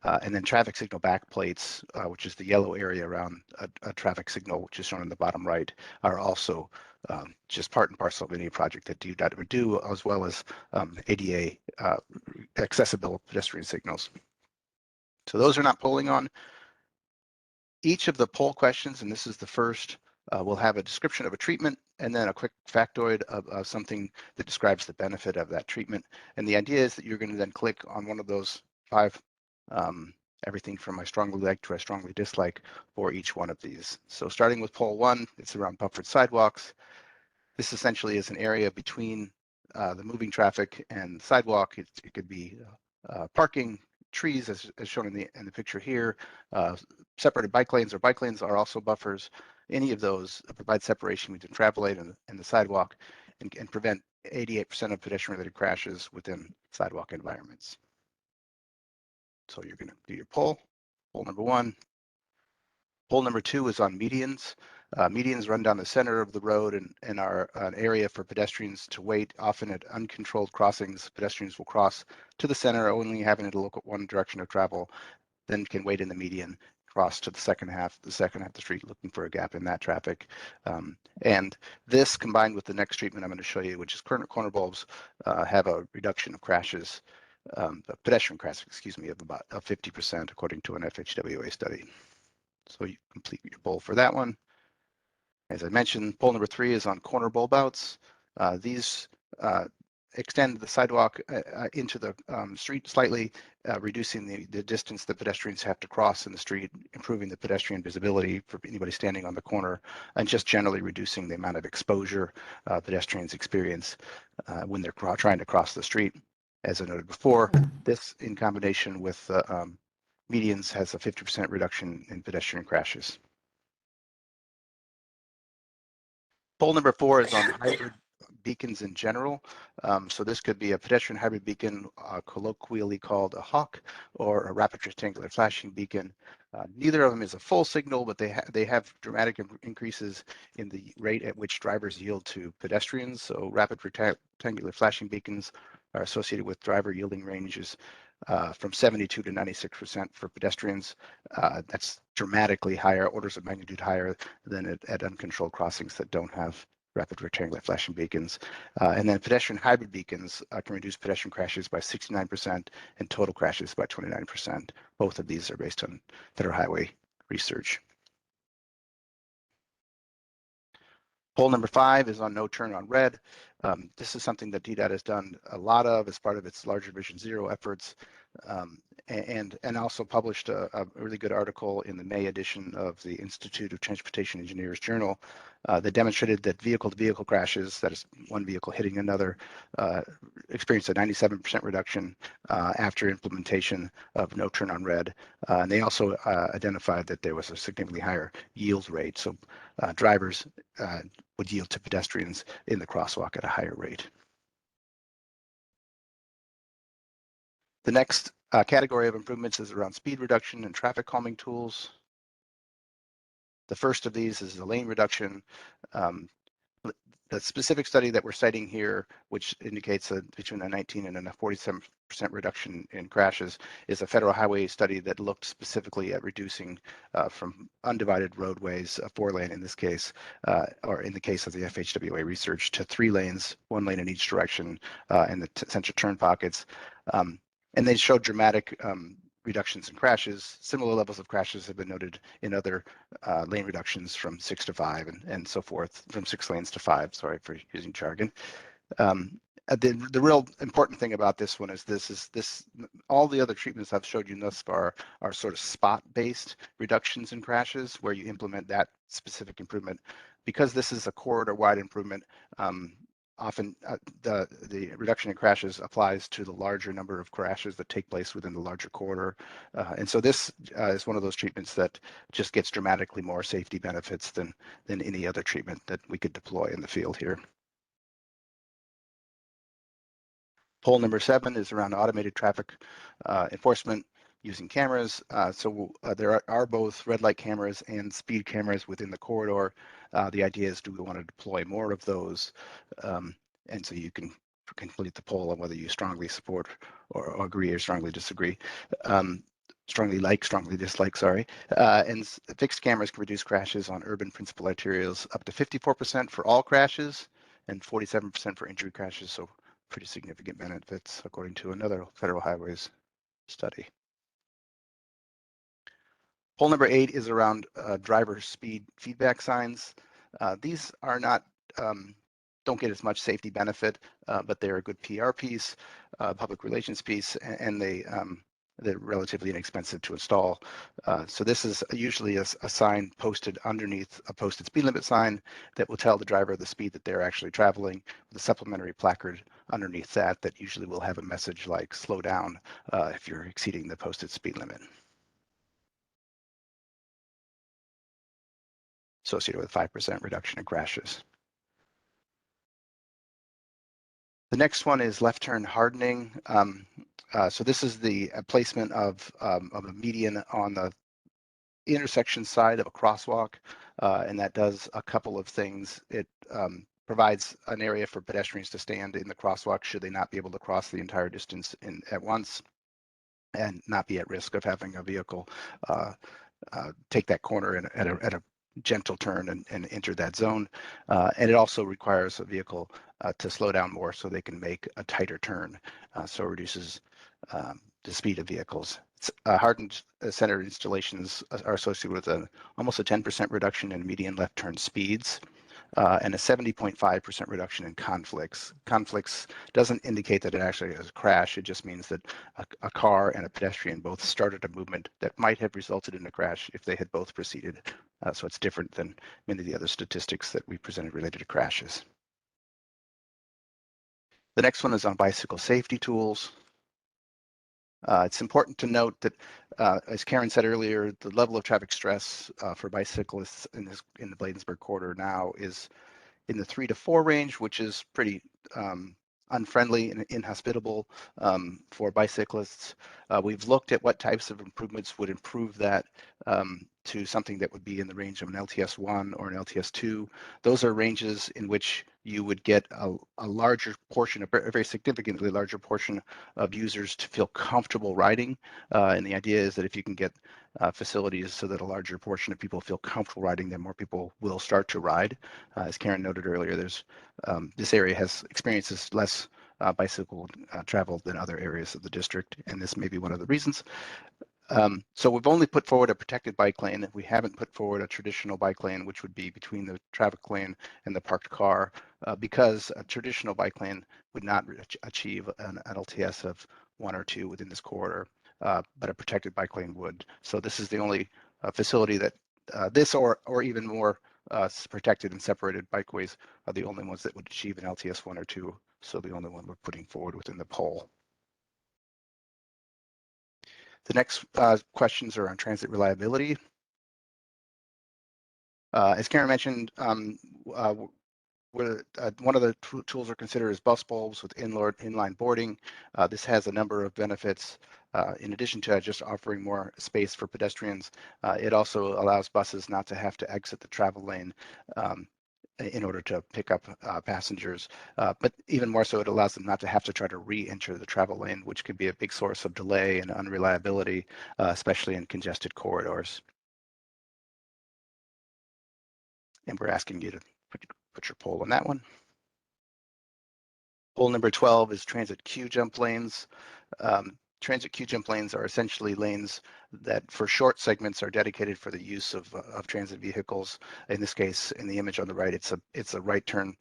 And then traffic signal backplates, which is the yellow area around a traffic signal, which is shown in the bottom right, are also just part and parcel of any project that DDOT would do, as well as ADA accessible pedestrian signals. So those are not polling on. Each of the poll questions, and this is the first, will have a description of a treatment and then a quick factoid of something that describes the benefit of that treatment. And the idea is that you're going to then click on one of those 5, everything from I strongly like to I strongly dislike for each one of these. So starting with poll 1, it's around buffered sidewalks. This essentially is an area between the moving traffic and the sidewalk. It could be parking, trees, as shown in the picture here, separated bike lanes, or bike lanes are also buffers. Any of those provide separation between travel lane and the sidewalk, and prevent 88% of pedestrian-related crashes within sidewalk environments. So you're going to do your poll number 1. Poll number 2 is on medians. Medians run down the center of the road and are an area for pedestrians to wait. Often at uncontrolled crossings, pedestrians will cross to the center, only having to look at one direction of travel, then can wait in the median, cross to the second half of the street, looking for a gap in that traffic. And this, combined with the next treatment I'm going to show you, which is corner bulbs, have a reduction of crashes, pedestrian crashes, excuse me, of about 50%, according to an FHWA study. So you complete your poll for that one. As I mentioned, poll number 3 is on corner bulb outs. These extend the sidewalk into the street slightly, reducing the distance that pedestrians have to cross in the street, improving the pedestrian visibility for anybody standing on the corner, and just generally reducing the amount of exposure pedestrians experience when they're trying to cross the street. As I noted before, this in combination with medians has a 50% reduction in pedestrian crashes. Poll number 4 is on hybrid beacons in general. So this could be a pedestrian hybrid beacon, colloquially called a hawk, or a rapid rectangular flashing beacon. Neither of them is a full signal, but they have dramatic increases in the rate at which drivers yield to pedestrians. So rapid rectangular flashing beacons are associated with driver yielding ranges from 72 to 96% for pedestrians. That's dramatically higher, orders of magnitude higher than at uncontrolled crossings that don't have rapid rectangular flashing beacons. And then pedestrian hybrid beacons can reduce pedestrian crashes by 69% and total crashes by 29%. Both of these are based on federal highway research. Poll number 5 is on no turn on red. This is something that DDOT has done a lot of as part of its larger Vision Zero efforts, and also published a really good article in the May edition of the Institute of Transportation Engineers Journal that demonstrated that vehicle-to-vehicle crashes, that is one vehicle hitting another, experienced a 97% reduction after implementation of no turn on red. And they also identified that there was a significantly higher yield rate. So drivers would yield to pedestrians in the crosswalk at a higher rate. The next category of improvements is around speed reduction and traffic calming tools. The first of these is the lane reduction. The specific study that we're citing here, which indicates between a 19 and a 47% reduction in crashes, is a federal highway study that looked specifically at reducing from undivided roadways, a 4-lane in this case, or in the case of the FHWA research, to 3 lanes, 1 lane in each direction in the central turn pockets. And they showed dramatic reductions in crashes. Similar levels of crashes have been noted in other lane reductions from 6 to 5 and so forth, from 6 lanes to 5. Sorry for using jargon. The real important thing about this one is all the other treatments I've showed you thus far are sort of spot-based reductions in crashes where you implement that specific improvement. Because this is a corridor-wide improvement, often the reduction in crashes applies to the larger number of crashes that take place within the larger corridor. And so this is one of those treatments that just gets dramatically more safety benefits than any other treatment that we could deploy in the field here. Poll number 7 is around automated traffic enforcement using cameras. There are both red light cameras and speed cameras within the corridor. The idea is, do we want to deploy more of those? And so you can complete the poll on whether you strongly support or agree or strongly disagree. Strongly dislike, sorry. And fixed cameras can reduce crashes on urban principal arterials up to 54% for all crashes and 47% for injury crashes. So pretty significant benefits according to another federal highways study. Poll number 8 is around driver speed feedback signs. These are not, don't get as much safety benefit, but they're a good PR piece, public relations piece, and they're relatively inexpensive to install. So this is usually a sign posted underneath a posted speed limit sign that will tell the driver the speed that they're actually traveling, with a supplementary placard underneath that usually will have a message like slow down if you're exceeding the posted speed limit, associated with 5% reduction in crashes. The next one is left turn hardening. So this is the placement of a median on the intersection side of a crosswalk, and that does a couple of things. It provides an area for pedestrians to stand in the crosswalk should they not be able to cross the entire distance at once and not be at risk of having a vehicle take that corner at a gentle turn and enter that zone. And it also requires a vehicle to slow down more so they can make a tighter turn. So it reduces the speed of vehicles. Hardened center installations are associated with almost a 10% reduction in median left turn speeds. and a 70.5% reduction in conflicts. Conflicts doesn't indicate that it actually is a crash. It just means that a car and a pedestrian both started a movement that might have resulted in a crash if they had both proceeded. So it's different than many of the other statistics that we presented related to crashes. The next one is on bicycle safety tools. It's important to note that, as Karen said earlier, the level of traffic stress for bicyclists in the Bladensburg corridor now is in the 3 to 4 range, which is pretty unfriendly and inhospitable for bicyclists. We've looked at what types of improvements would improve that to something that would be in the range of an LTS1 or an LTS2. Those are ranges in which you would get a larger portion, a very significantly larger portion of users to feel comfortable riding. And the idea is that if you can get facilities so that a larger portion of people feel comfortable riding, then more people will start to ride. As Karen noted earlier, there's this area experiences less bicycle travel than other areas of the district, and this may be one of the reasons. So we've only put forward a protected bike lane. We haven't put forward a traditional bike lane, which would be between the traffic lane and the parked car, because a traditional bike lane would not achieve an LTS of 1 or 2 within this corridor, but a protected bike lane would. So this is the only facility that this or even more protected and separated bikeways are the only ones that would achieve an LTS 1 or 2. So the only one we're putting forward within the poll. The next questions are on transit reliability. As Karen mentioned, one of the tools are considered as bus bulbs with inline boarding. This has a number of benefits. In addition to just offering more space for pedestrians, it also allows buses not to have to exit the travel lane in order to pick up passengers. But even more so, it allows them not to have to try to re-enter the travel lane, which could be a big source of delay and unreliability, especially in congested corridors. And we're asking you to put your poll on that one. Poll number 12 is transit queue jump lanes. Transit queue jump lanes are essentially lanes that for short segments are dedicated for the use of transit vehicles. In this case, in the image on the right, it's a right turn.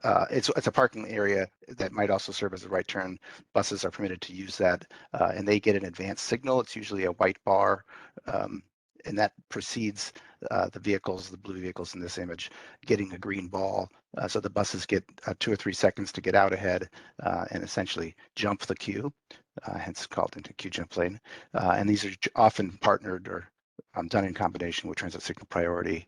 It's a parking area that might also serve as a right turn. Buses are permitted to use that, and they get an advanced signal. It's usually a white bar, and that precedes the vehicles, the blue vehicles in this image, getting a green ball. So the buses get 2 or 3 seconds to get out ahead and essentially jump the queue, hence called into queue jump lane. And these are often partnered or done in combination with transit signal priority,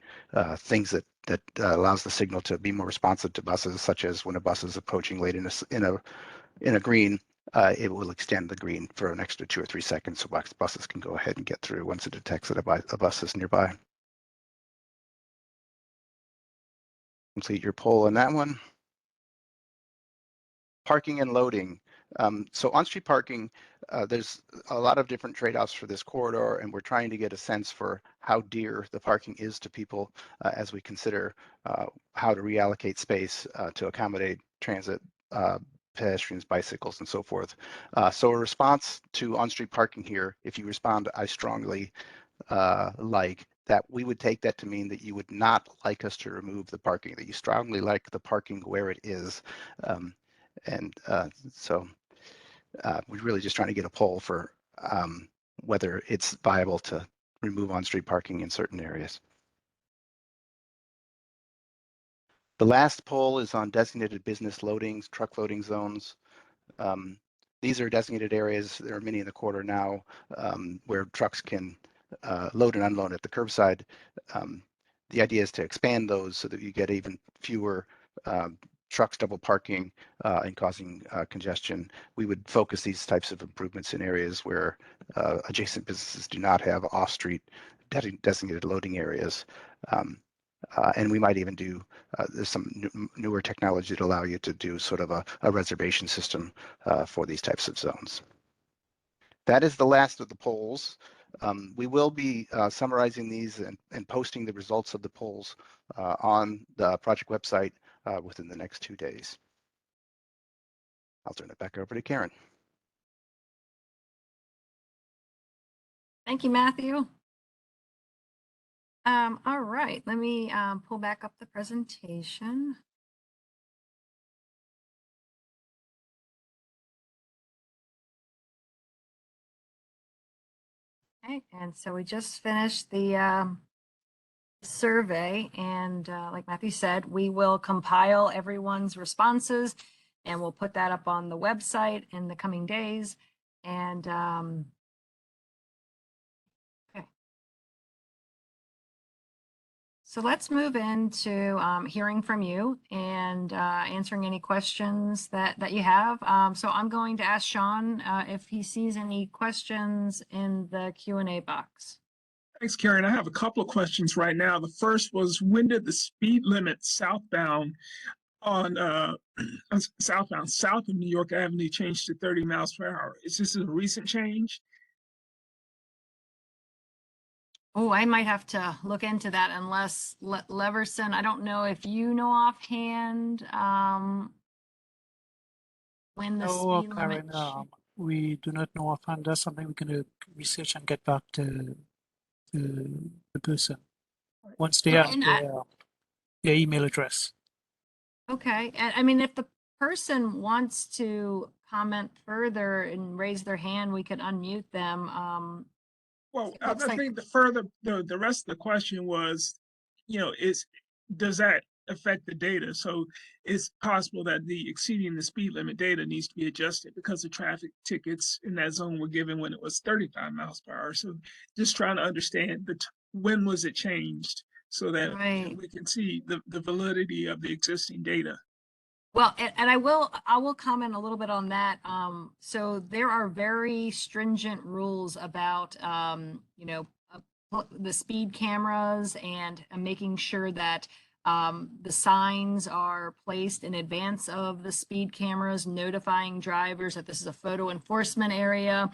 things that allows the signal to be more responsive to buses, such as when a bus is approaching late in a green, it will extend the green for an extra 2 or 3 seconds so buses can go ahead and get through once it detects that a bus is nearby. Complete your poll on that one. Parking and loading. So on-street parking, there's a lot of different trade-offs for this corridor, and we're trying to get a sense for how dear the parking is to people as we consider how to reallocate space to accommodate transit, pedestrians, bicycles, and so forth. So a response to on-street parking here, if you respond, I strongly like, that we would take that to mean that you would not like us to remove the parking, that you strongly like the parking where it is. So we're really just trying to get a poll for whether it's viable to remove on-street parking in certain areas. The last poll is on designated business loadings, truck loading zones. These are designated areas. There are many in the corridor now where trucks can load and unload at the curbside. The idea is to expand those so that you get even fewer trucks double parking and causing congestion. We would focus these types of improvements in areas where adjacent businesses do not have off-street designated loading areas. And we might even do, there's some newer technology that allow you to do sort of a reservation system for these types of zones. That is the last of the polls. We will be summarizing these and posting the results of the polls on the project website within the next 2 days. I'll turn it back over to Karen. Thank you, Matthew. All right, let me pull back up the presentation. Okay, and so we just finished the survey, and like Matthew said, we will compile everyone's responses and we'll put that up on the website in the coming days. And okay. So let's move into hearing from you and answering any questions that you have. So I'm going to ask Sean if he sees any questions in the Q&A box. Thanks, Karen. I have a couple of questions right now. The first was, when did the speed limit southbound on south of New York Avenue change to 30 miles per hour? Is this a recent change? Oh, I might have to look into that unless Leverson, I don't know if you know offhand when the No, speed limit. Karen, we do not know offhand. That's something we're going to research and get back to the person once they have And their email address. okay, and I mean, if the person wants to comment further and raise their hand, we could unmute them. Well, It I looks like- think the rest of the question was, does that affect the data? So it's possible that the exceeding the speed limit data needs to be adjusted because the traffic tickets in that zone were given when it was 35 miles per hour. So just trying to understand when was it changed so that Right. we can see the validity of the existing data. Well, and I will comment a little bit on that. So there are very stringent rules about, the speed cameras and making sure that the signs are placed in advance of the speed cameras, notifying drivers that this is a photo enforcement area.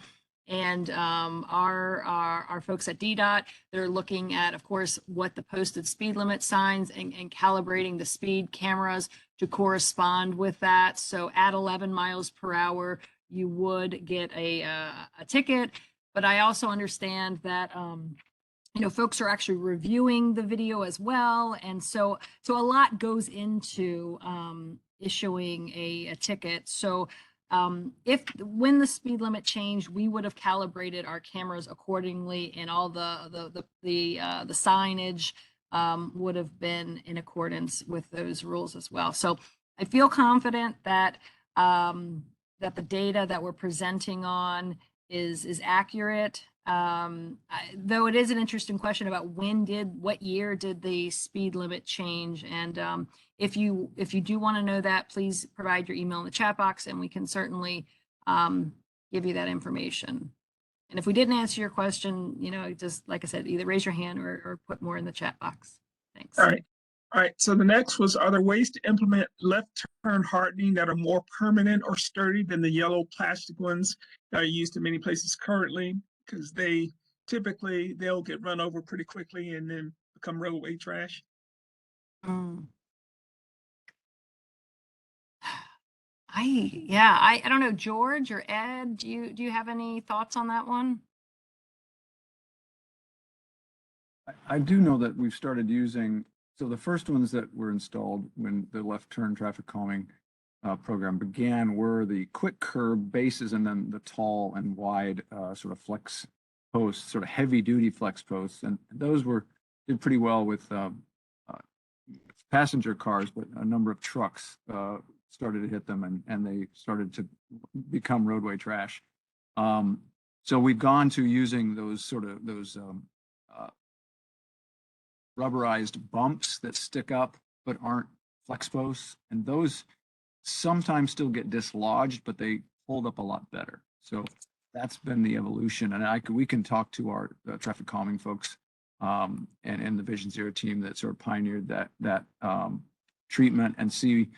And our folks at DDOT, they're looking at, of course, what the posted speed limit signs and calibrating the speed cameras to correspond with that. So at 11 miles per hour, you would get a ticket. But I also understand that folks are actually reviewing the video as well, and so a lot goes into issuing a ticket. So when the speed limit changed, we would have calibrated our cameras accordingly, and all the signage would have been in accordance with those rules as well. So I feel confident that that the data that we're presenting on is accurate. Though it is an interesting question about what year did the speed limit change? And if you do want to know that, please provide your email in the chat box and we can certainly give you that information. And if we didn't answer your question, just like I said, either raise your hand or put more in the chat box. Thanks. All right. So the next was, are there ways to implement left turn hardening that are more permanent or sturdy than the yellow plastic ones that are used in many places currently? Because they'll get run over pretty quickly and then become roadway trash. I don't know, George or Ed, do you have any thoughts on that one? I do know that we've started using, so the first ones that were installed when the left turn traffic calming program began were the quick curb bases and then the tall and wide sort of flex posts, sort of heavy duty flex posts. And those did pretty well with passenger cars, but a number of trucks started to hit them and they started to become roadway trash. So we've gone to using those rubberized bumps that stick up but aren't flex posts, and those sometimes still get dislodged, but they hold up a lot better. So that's been the evolution, and we can talk to our traffic calming folks and the Vision Zero team that sort of pioneered that treatment and see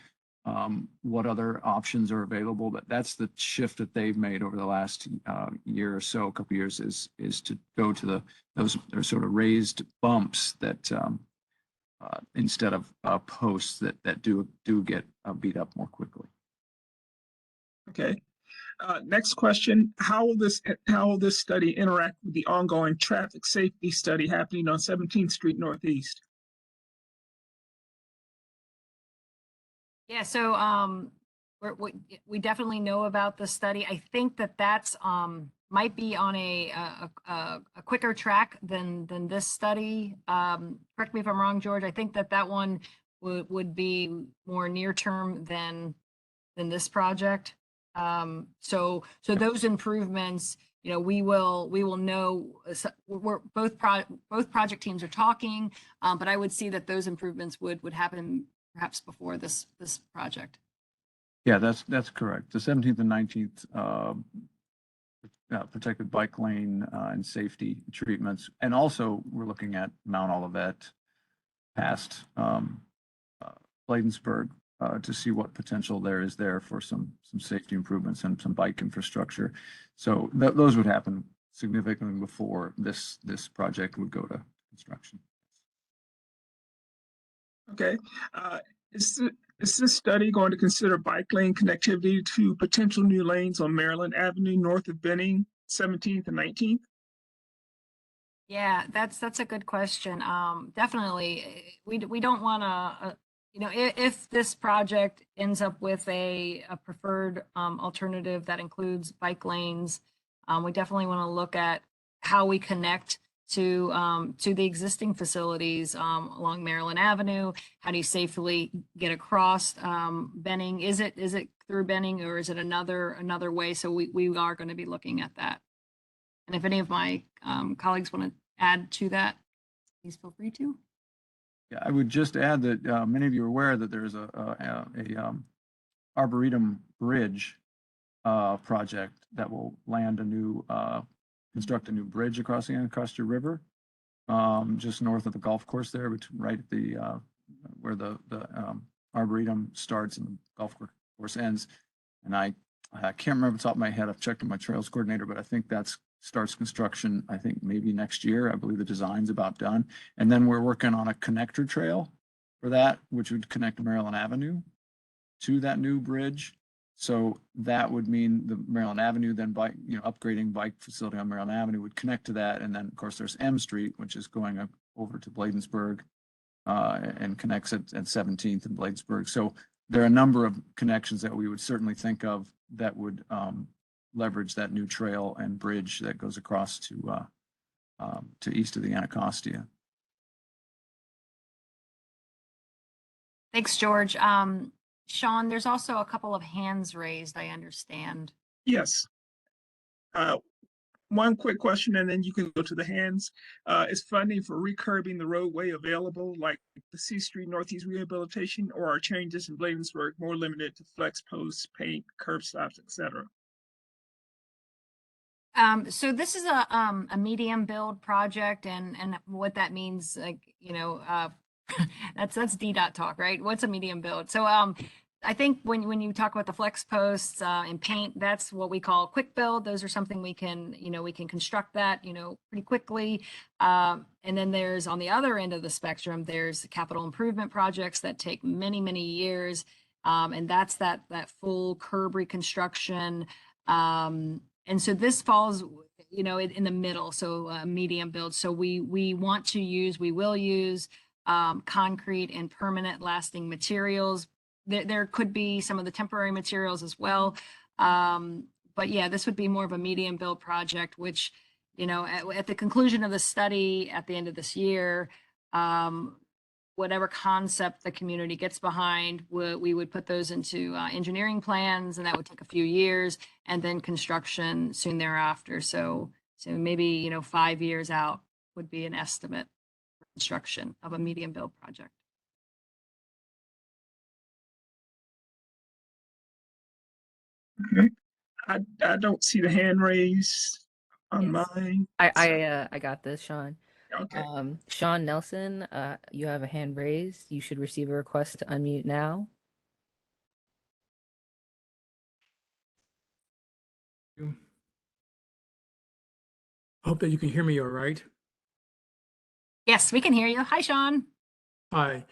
what other options are available. But that's the shift that they've made over the last year or so, a couple of years, is to go to those sort of raised bumps that instead of posts that do get beat up more quickly. Okay. Next question, how will this study interact with the ongoing traffic safety study happening on 17th Street Northeast? Yeah, so we definitely know about the study. I think that that's might be on a quicker track than this study. Correct me if I'm wrong, George. I think that one would be more near term than this project. So those improvements, you know, we will know. We're both project teams are talking, but I would see that those improvements would happen perhaps before this project. Yeah, that's correct. The 17th and 19th protected bike lane and safety treatments, and also we're looking at Mount Olivet past Bladensburg to see what potential there is there for some safety improvements and some bike infrastructure. So those would happen significantly before this project would go to construction. Okay. Is this study going to consider bike lane connectivity to potential new lanes on Maryland Avenue north of Benning, 17th and 19th? Yeah, that's a good question. Definitely, we don't want to, you know, if this project ends up with a preferred alternative that includes bike lanes, we definitely want to look at how we connect to the existing facilities along Maryland Avenue. How do you safely get across Benning? Is it through Benning, or is it another way? So we are going to be looking at that. And if any of my colleagues want to add to that, please feel free to. Yeah, I would just add that many of you are aware that there's a Arboretum Bridge project that will land a new construct a new bridge across the Anacostia River, just north of the golf course there, right at the where the Arboretum starts and the golf course ends. And I can't remember off the top of my head. I've checked with my trails coordinator, but I think that's starts construction, I think maybe next year. I believe the design's about done. And then we're working on a connector trail for that, which would connect Maryland Avenue to that new bridge. So that would mean the Maryland Avenue, then upgrading bike facility on Maryland Avenue would connect to that. And then of course there's M Street, which is going up over to Bladensburg and connects at 17th and Bladensburg. So there are a number of connections that we would certainly think of that would leverage that new trail and bridge that goes across to east of the Anacostia. Thanks, George. Sean, there's also a couple of hands raised, I understand. Yes. One quick question, and then you can go to the hands. Is funding for recurbing the roadway available, like the C Street Northeast rehabilitation, or are changes in Bladensburg more limited to flex posts, paint, curb stops, etc.? So this is a medium build project, and what that means, like, you know, that's DDOT talk, right? What's a medium build? So I think when you talk about the flex posts and paint, that's what we call quick build. Those are something we can construct that, pretty quickly. And then there's, on the other end of the spectrum, there's capital improvement projects that take many, many years. And that's that full curb reconstruction. And so this falls, in the middle, so medium build. So we will use concrete and permanent lasting materials. There could be some of the temporary materials as well. But yeah, this would be more of a medium build project, which, at the conclusion of the study at the end of this year, whatever concept the community gets behind, we would put those into engineering plans, and that would take a few years, and then construction soon thereafter. So maybe, 5 years out would be an estimate for construction of a medium build project. Okay. I don't see the hand raised on mine. I got this, Sean. Okay. Sean Nelson, you have a hand raised. You should receive a request to unmute now. Hope that you can hear me all right. Yes, we can hear you. Hi, Sean. Hi.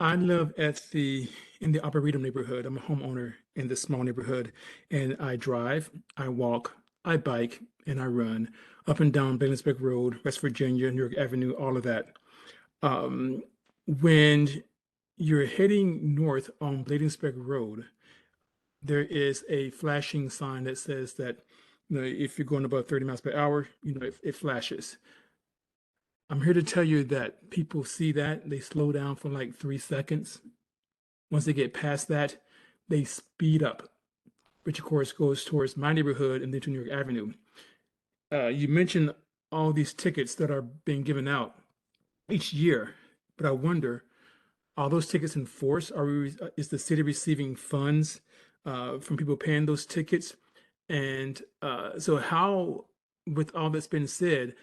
I live in the Arboretum neighborhood. I'm a homeowner in this small neighborhood, and I drive, I walk, I bike, and I run up and down Bladensburg Road, West Virginia, New York Avenue, all of that. Um, when you're heading north on Bladensburg Road, there is a flashing sign that says that, if you're going about 30 miles per hour, it flashes. I'm here to tell you that people see that, they slow down for like 3 seconds. Once they get past that, they speed up, which of course goes towards my neighborhood and then to New York Avenue. You mentioned all these tickets that are being given out each year, but I wonder, are those tickets enforced? Is the city receiving funds from people paying those tickets? And so how, with all that's been said,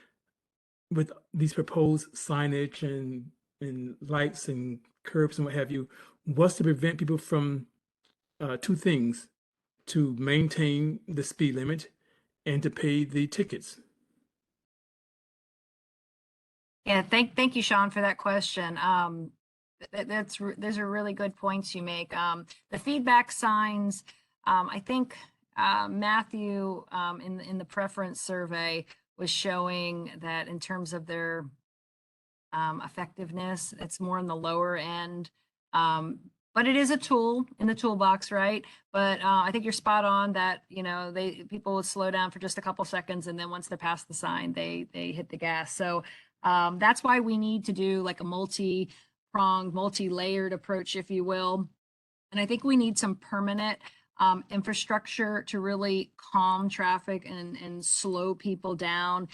with these proposed signage and lights and curbs and what have you, what's to prevent people from two things: to maintain the speed limit and to pay the tickets? Yeah, thank you, Sean, for that question. Those are really good points you make. The feedback signs, I think Matthew in the preference survey was showing that in terms of their effectiveness, it's more on the lower end. But it is a tool in the toolbox, right? But I think you're spot on that, people will slow down for just a couple seconds, and then once they're past the sign, they hit the gas. So that's why we need to do like a multi-pronged, multi-layered approach, if you will. And I think we need some permanent infrastructure to really calm traffic and slow people down.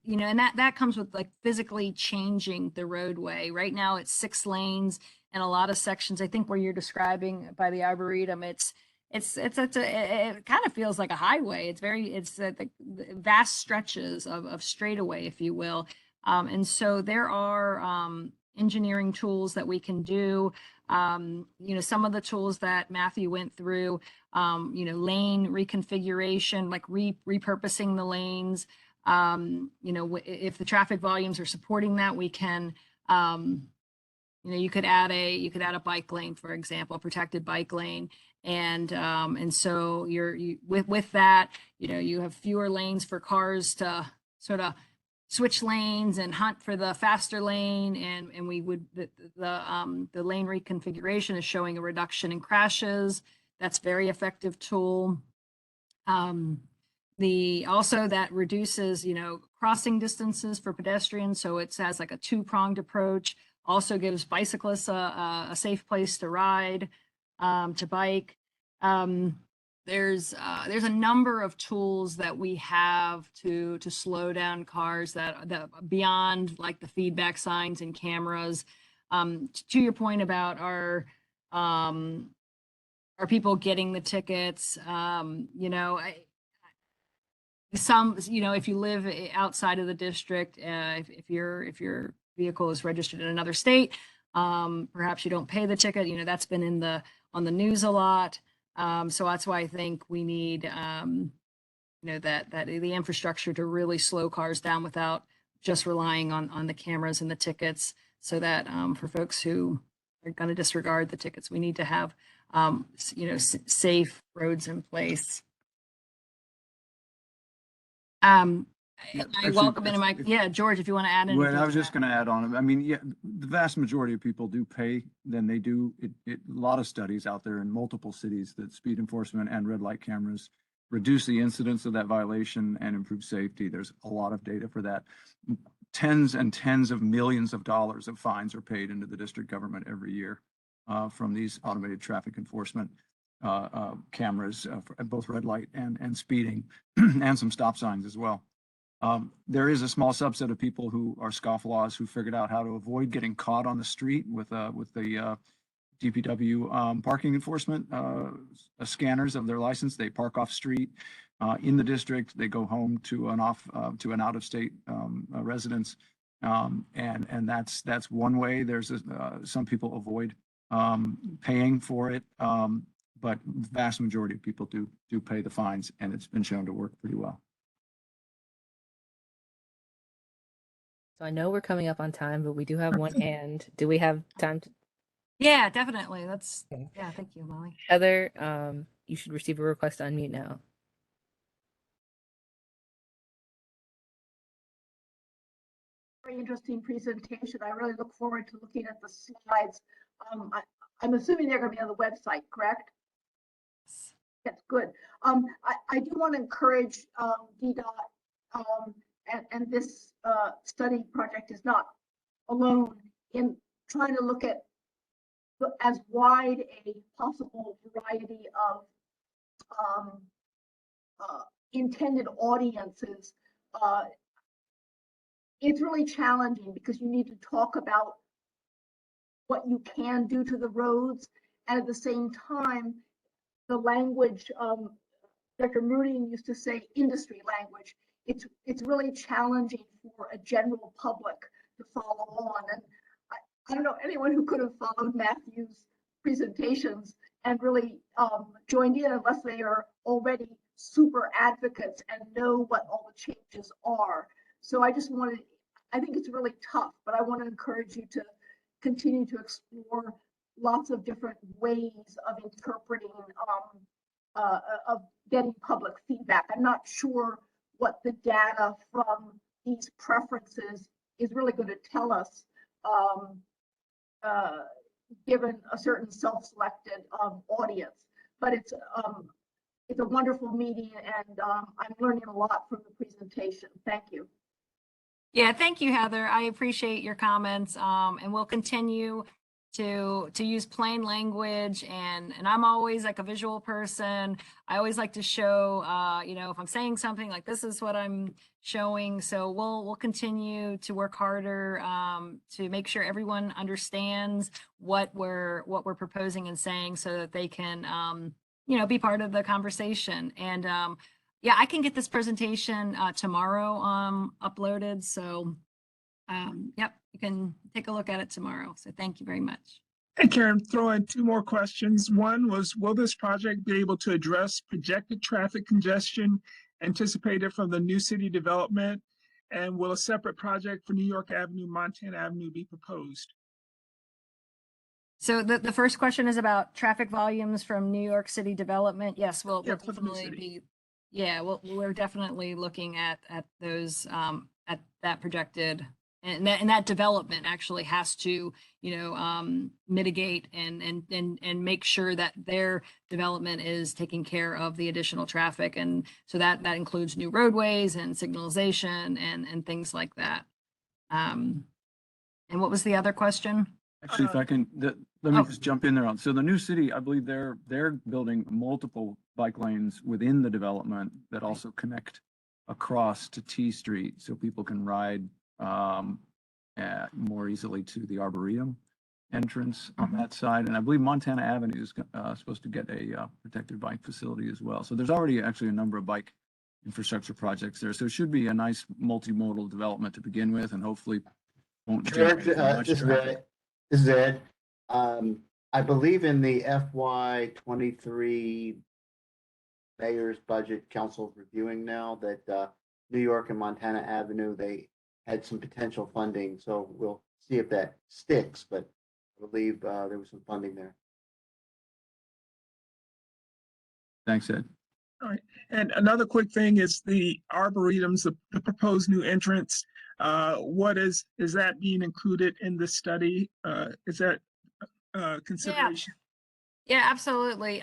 And that comes with like physically changing the roadway. Right now it's 6 lanes and a lot of sections. I think where you're describing by the Arboretum, it kind of feels like a highway. It's the vast stretches of straightaway, if you will. And so there are engineering tools that we can do. Some of the tools that Matthew went through, lane reconfiguration, like repurposing the lanes. If the traffic volumes are supporting that, we can, you could add a bike lane, for example, a protected bike lane. And so with that, you have fewer lanes for cars to sort of switch lanes and hunt for the faster lane. And we would, the lane reconfiguration is showing a reduction in crashes. That's very effective tool. Also that reduces, crossing distances for pedestrians. So it has like a 2-pronged approach, also gives bicyclists a safe place to ride, to bike. There's a number of tools that we have to slow down cars that beyond like the feedback signs and cameras. To your point about are people getting the tickets? If you live outside of the district, if your vehicle is registered in another state, perhaps you don't pay the ticket. That's been on the news a lot. So that's why I think we need, that the infrastructure to really slow cars down without just relying on the cameras and the tickets. So that for folks who are going to disregard the tickets, we need to have, safe roads in place. I welcome it. Yeah, George, if you want to add anything. Well, I was just going to add on. I mean, yeah, the vast majority of people do pay. Then they do a lot of studies out there in multiple cities that speed enforcement and red light cameras reduce the incidence of that violation and improve safety. There's a lot of data for that. Tens and tens of millions of dollars of fines are paid into the district government every year from these automated traffic enforcement cameras, both red light and speeding, and some stop signs as well. There is a small subset of people who are scofflaws who figured out how to avoid getting caught on the street with the DPW parking enforcement scanners of their license. They park off street in the district. They go home to an out of state residence, and that's one way. There's some people avoid paying for it, but the vast majority of people do pay the fines, and it's been shown to work pretty well. So I know we're coming up on time, but we do have one hand. Do we have time to? Yeah, definitely. That's, Okay. yeah, thank you, Molly. Heather, you should receive a request to unmute now. Very interesting presentation. I really look forward to looking at the slides. I'm assuming they're going to be on the website, correct? That's good. I do want to encourage DDOT, and this study project is not alone in trying to look at as wide a possible variety of intended audiences. It's really challenging because you need to talk about what you can do to the roads, and at the same time, the language, Dr. Meridian used to say industry language. It's really challenging for a general public to follow on. And I don't know anyone who could have followed Matthew's presentations and really joined in unless they are already super advocates and know what all the changes are. So I just wanted, I think it's really tough, but I want to encourage you to continue to explore lots of different ways of interpreting, of getting public feedback. I'm not sure what the data from these preferences is really going to tell us, given a certain self-selected audience. But it's a wonderful meeting, and I'm learning a lot from the presentation. Thank you. Yeah, thank you, Heather. I appreciate your comments, and we'll continue to use plain language. And I'm always like a visual person. I always like to show, you know, if I'm saying something like this is what I'm showing. So we'll continue to work harder to make sure everyone understands what we're proposing and saying, so that they can, you know, be part of the conversation. And yeah, I can get this presentation tomorrow uploaded. So yep, you can take a look at it tomorrow. So thank you very much. Hey, Karen, throw in two more questions. One was, will this project be able to address projected traffic congestion anticipated from the new city development? And will a separate project for New York Avenue, Montana Avenue be proposed? So the first question is about traffic volumes from New York City development. Yes, we'll Yeah, for the new definitely city. be, yeah, we're definitely looking at those at that projected, and that development actually has to, you know, mitigate and make sure that their development is taking care of the additional traffic. And so that includes new roadways and signalization and things like that. And what was the other question? Actually, if I can, let me Oh. just jump in there on, so the new city, I believe they're building multiple bike lanes within the development that also connect across to T Street, so people can ride more easily to the Arboretum entrance on that side. And I believe Montana Avenue is supposed to get a protected bike facility as well. So there's already actually a number of bike infrastructure projects there. So it should be a nice multimodal development to begin with, and hopefully won't generate as much traffic. This is Ed. I believe in the FY 23 mayor's budget council reviewing now that New York and Montana Avenue, they had some potential funding. So we'll see if that sticks, but I believe there was some funding there. Thanks, Ed. All right. And another quick thing is the arboretums, the proposed new entrance. What is that being included in the study? Is that consideration? Yeah, absolutely.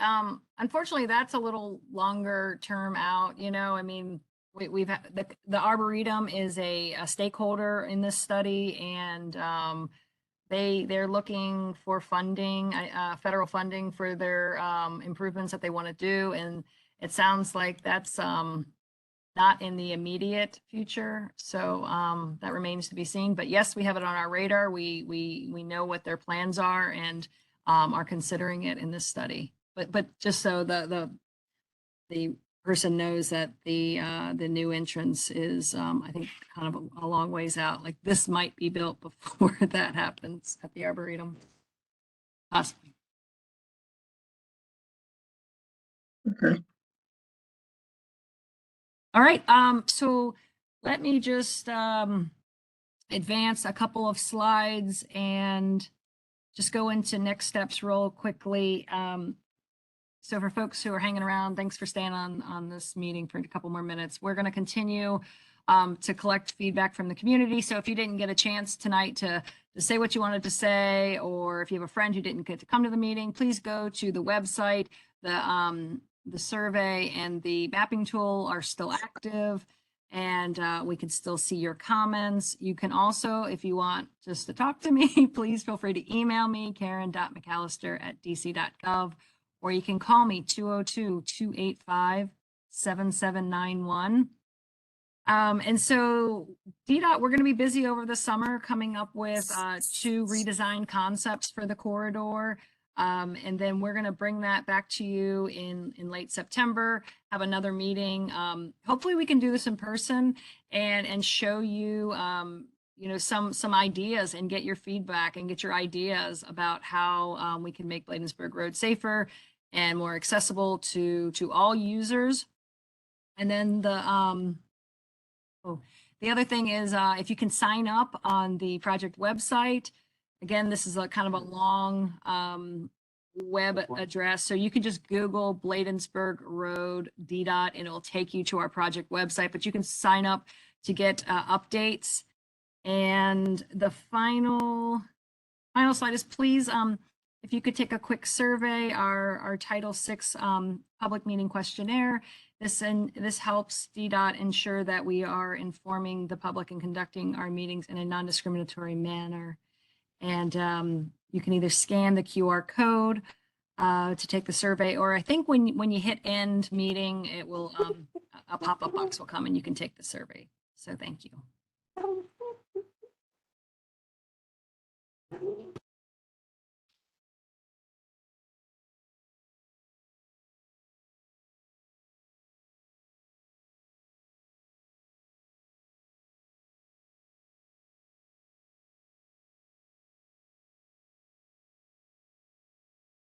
Unfortunately, that's a little longer term out, you know. I mean, we've had the Arboretum is a stakeholder in this study, and they're looking for funding, federal funding for their improvements that they want to do. And it sounds like that's not in the immediate future. So that remains to be seen. But yes, we have it on our radar. We know what their plans are, and are considering it in this study. But just so the person knows that the new entrance is I think kind of a long ways out. Like this might be built before that happens at the Arboretum, possibly. Okay. All right. So let me just advance a couple of slides, and just go into next steps real quickly. So for folks who are hanging around, thanks for staying on this meeting for a couple more minutes. We're going to continue to collect feedback from the community. So if you didn't get a chance tonight to say what you wanted to say, or if you have a friend who didn't get to come to the meeting, please go to the website. The survey and the mapping tool are still active, and we can still see your comments. You can also, if you want just to talk to me, please feel free to email me, karen.mcallister@dc.gov, or you can call me 202-285-7791. And so DDOT, we're going to be busy over the summer coming up with 2 redesigned concepts for the corridor. And then we're going to bring that back to you in late September, have another meeting. Hopefully we can do this in person and show you, you know, some ideas and get your feedback and get your ideas about how we can make Bladensburg Road safer and more accessible to all users. And then the other thing is if you can sign up on the project website. Again, this is a kind of a long web address, so you can just Google Bladensburg Road DDOT and it'll take you to our project website, but you can sign up to get updates. And the final slide is please, if you could take a quick survey, our Title VI public meeting questionnaire. This helps DDOT ensure that we are informing the public and conducting our meetings in a non-discriminatory manner. And you can either scan the QR code to take the survey, or I think when you hit end meeting, it will a pop-up box will come and you can take the survey. So thank you.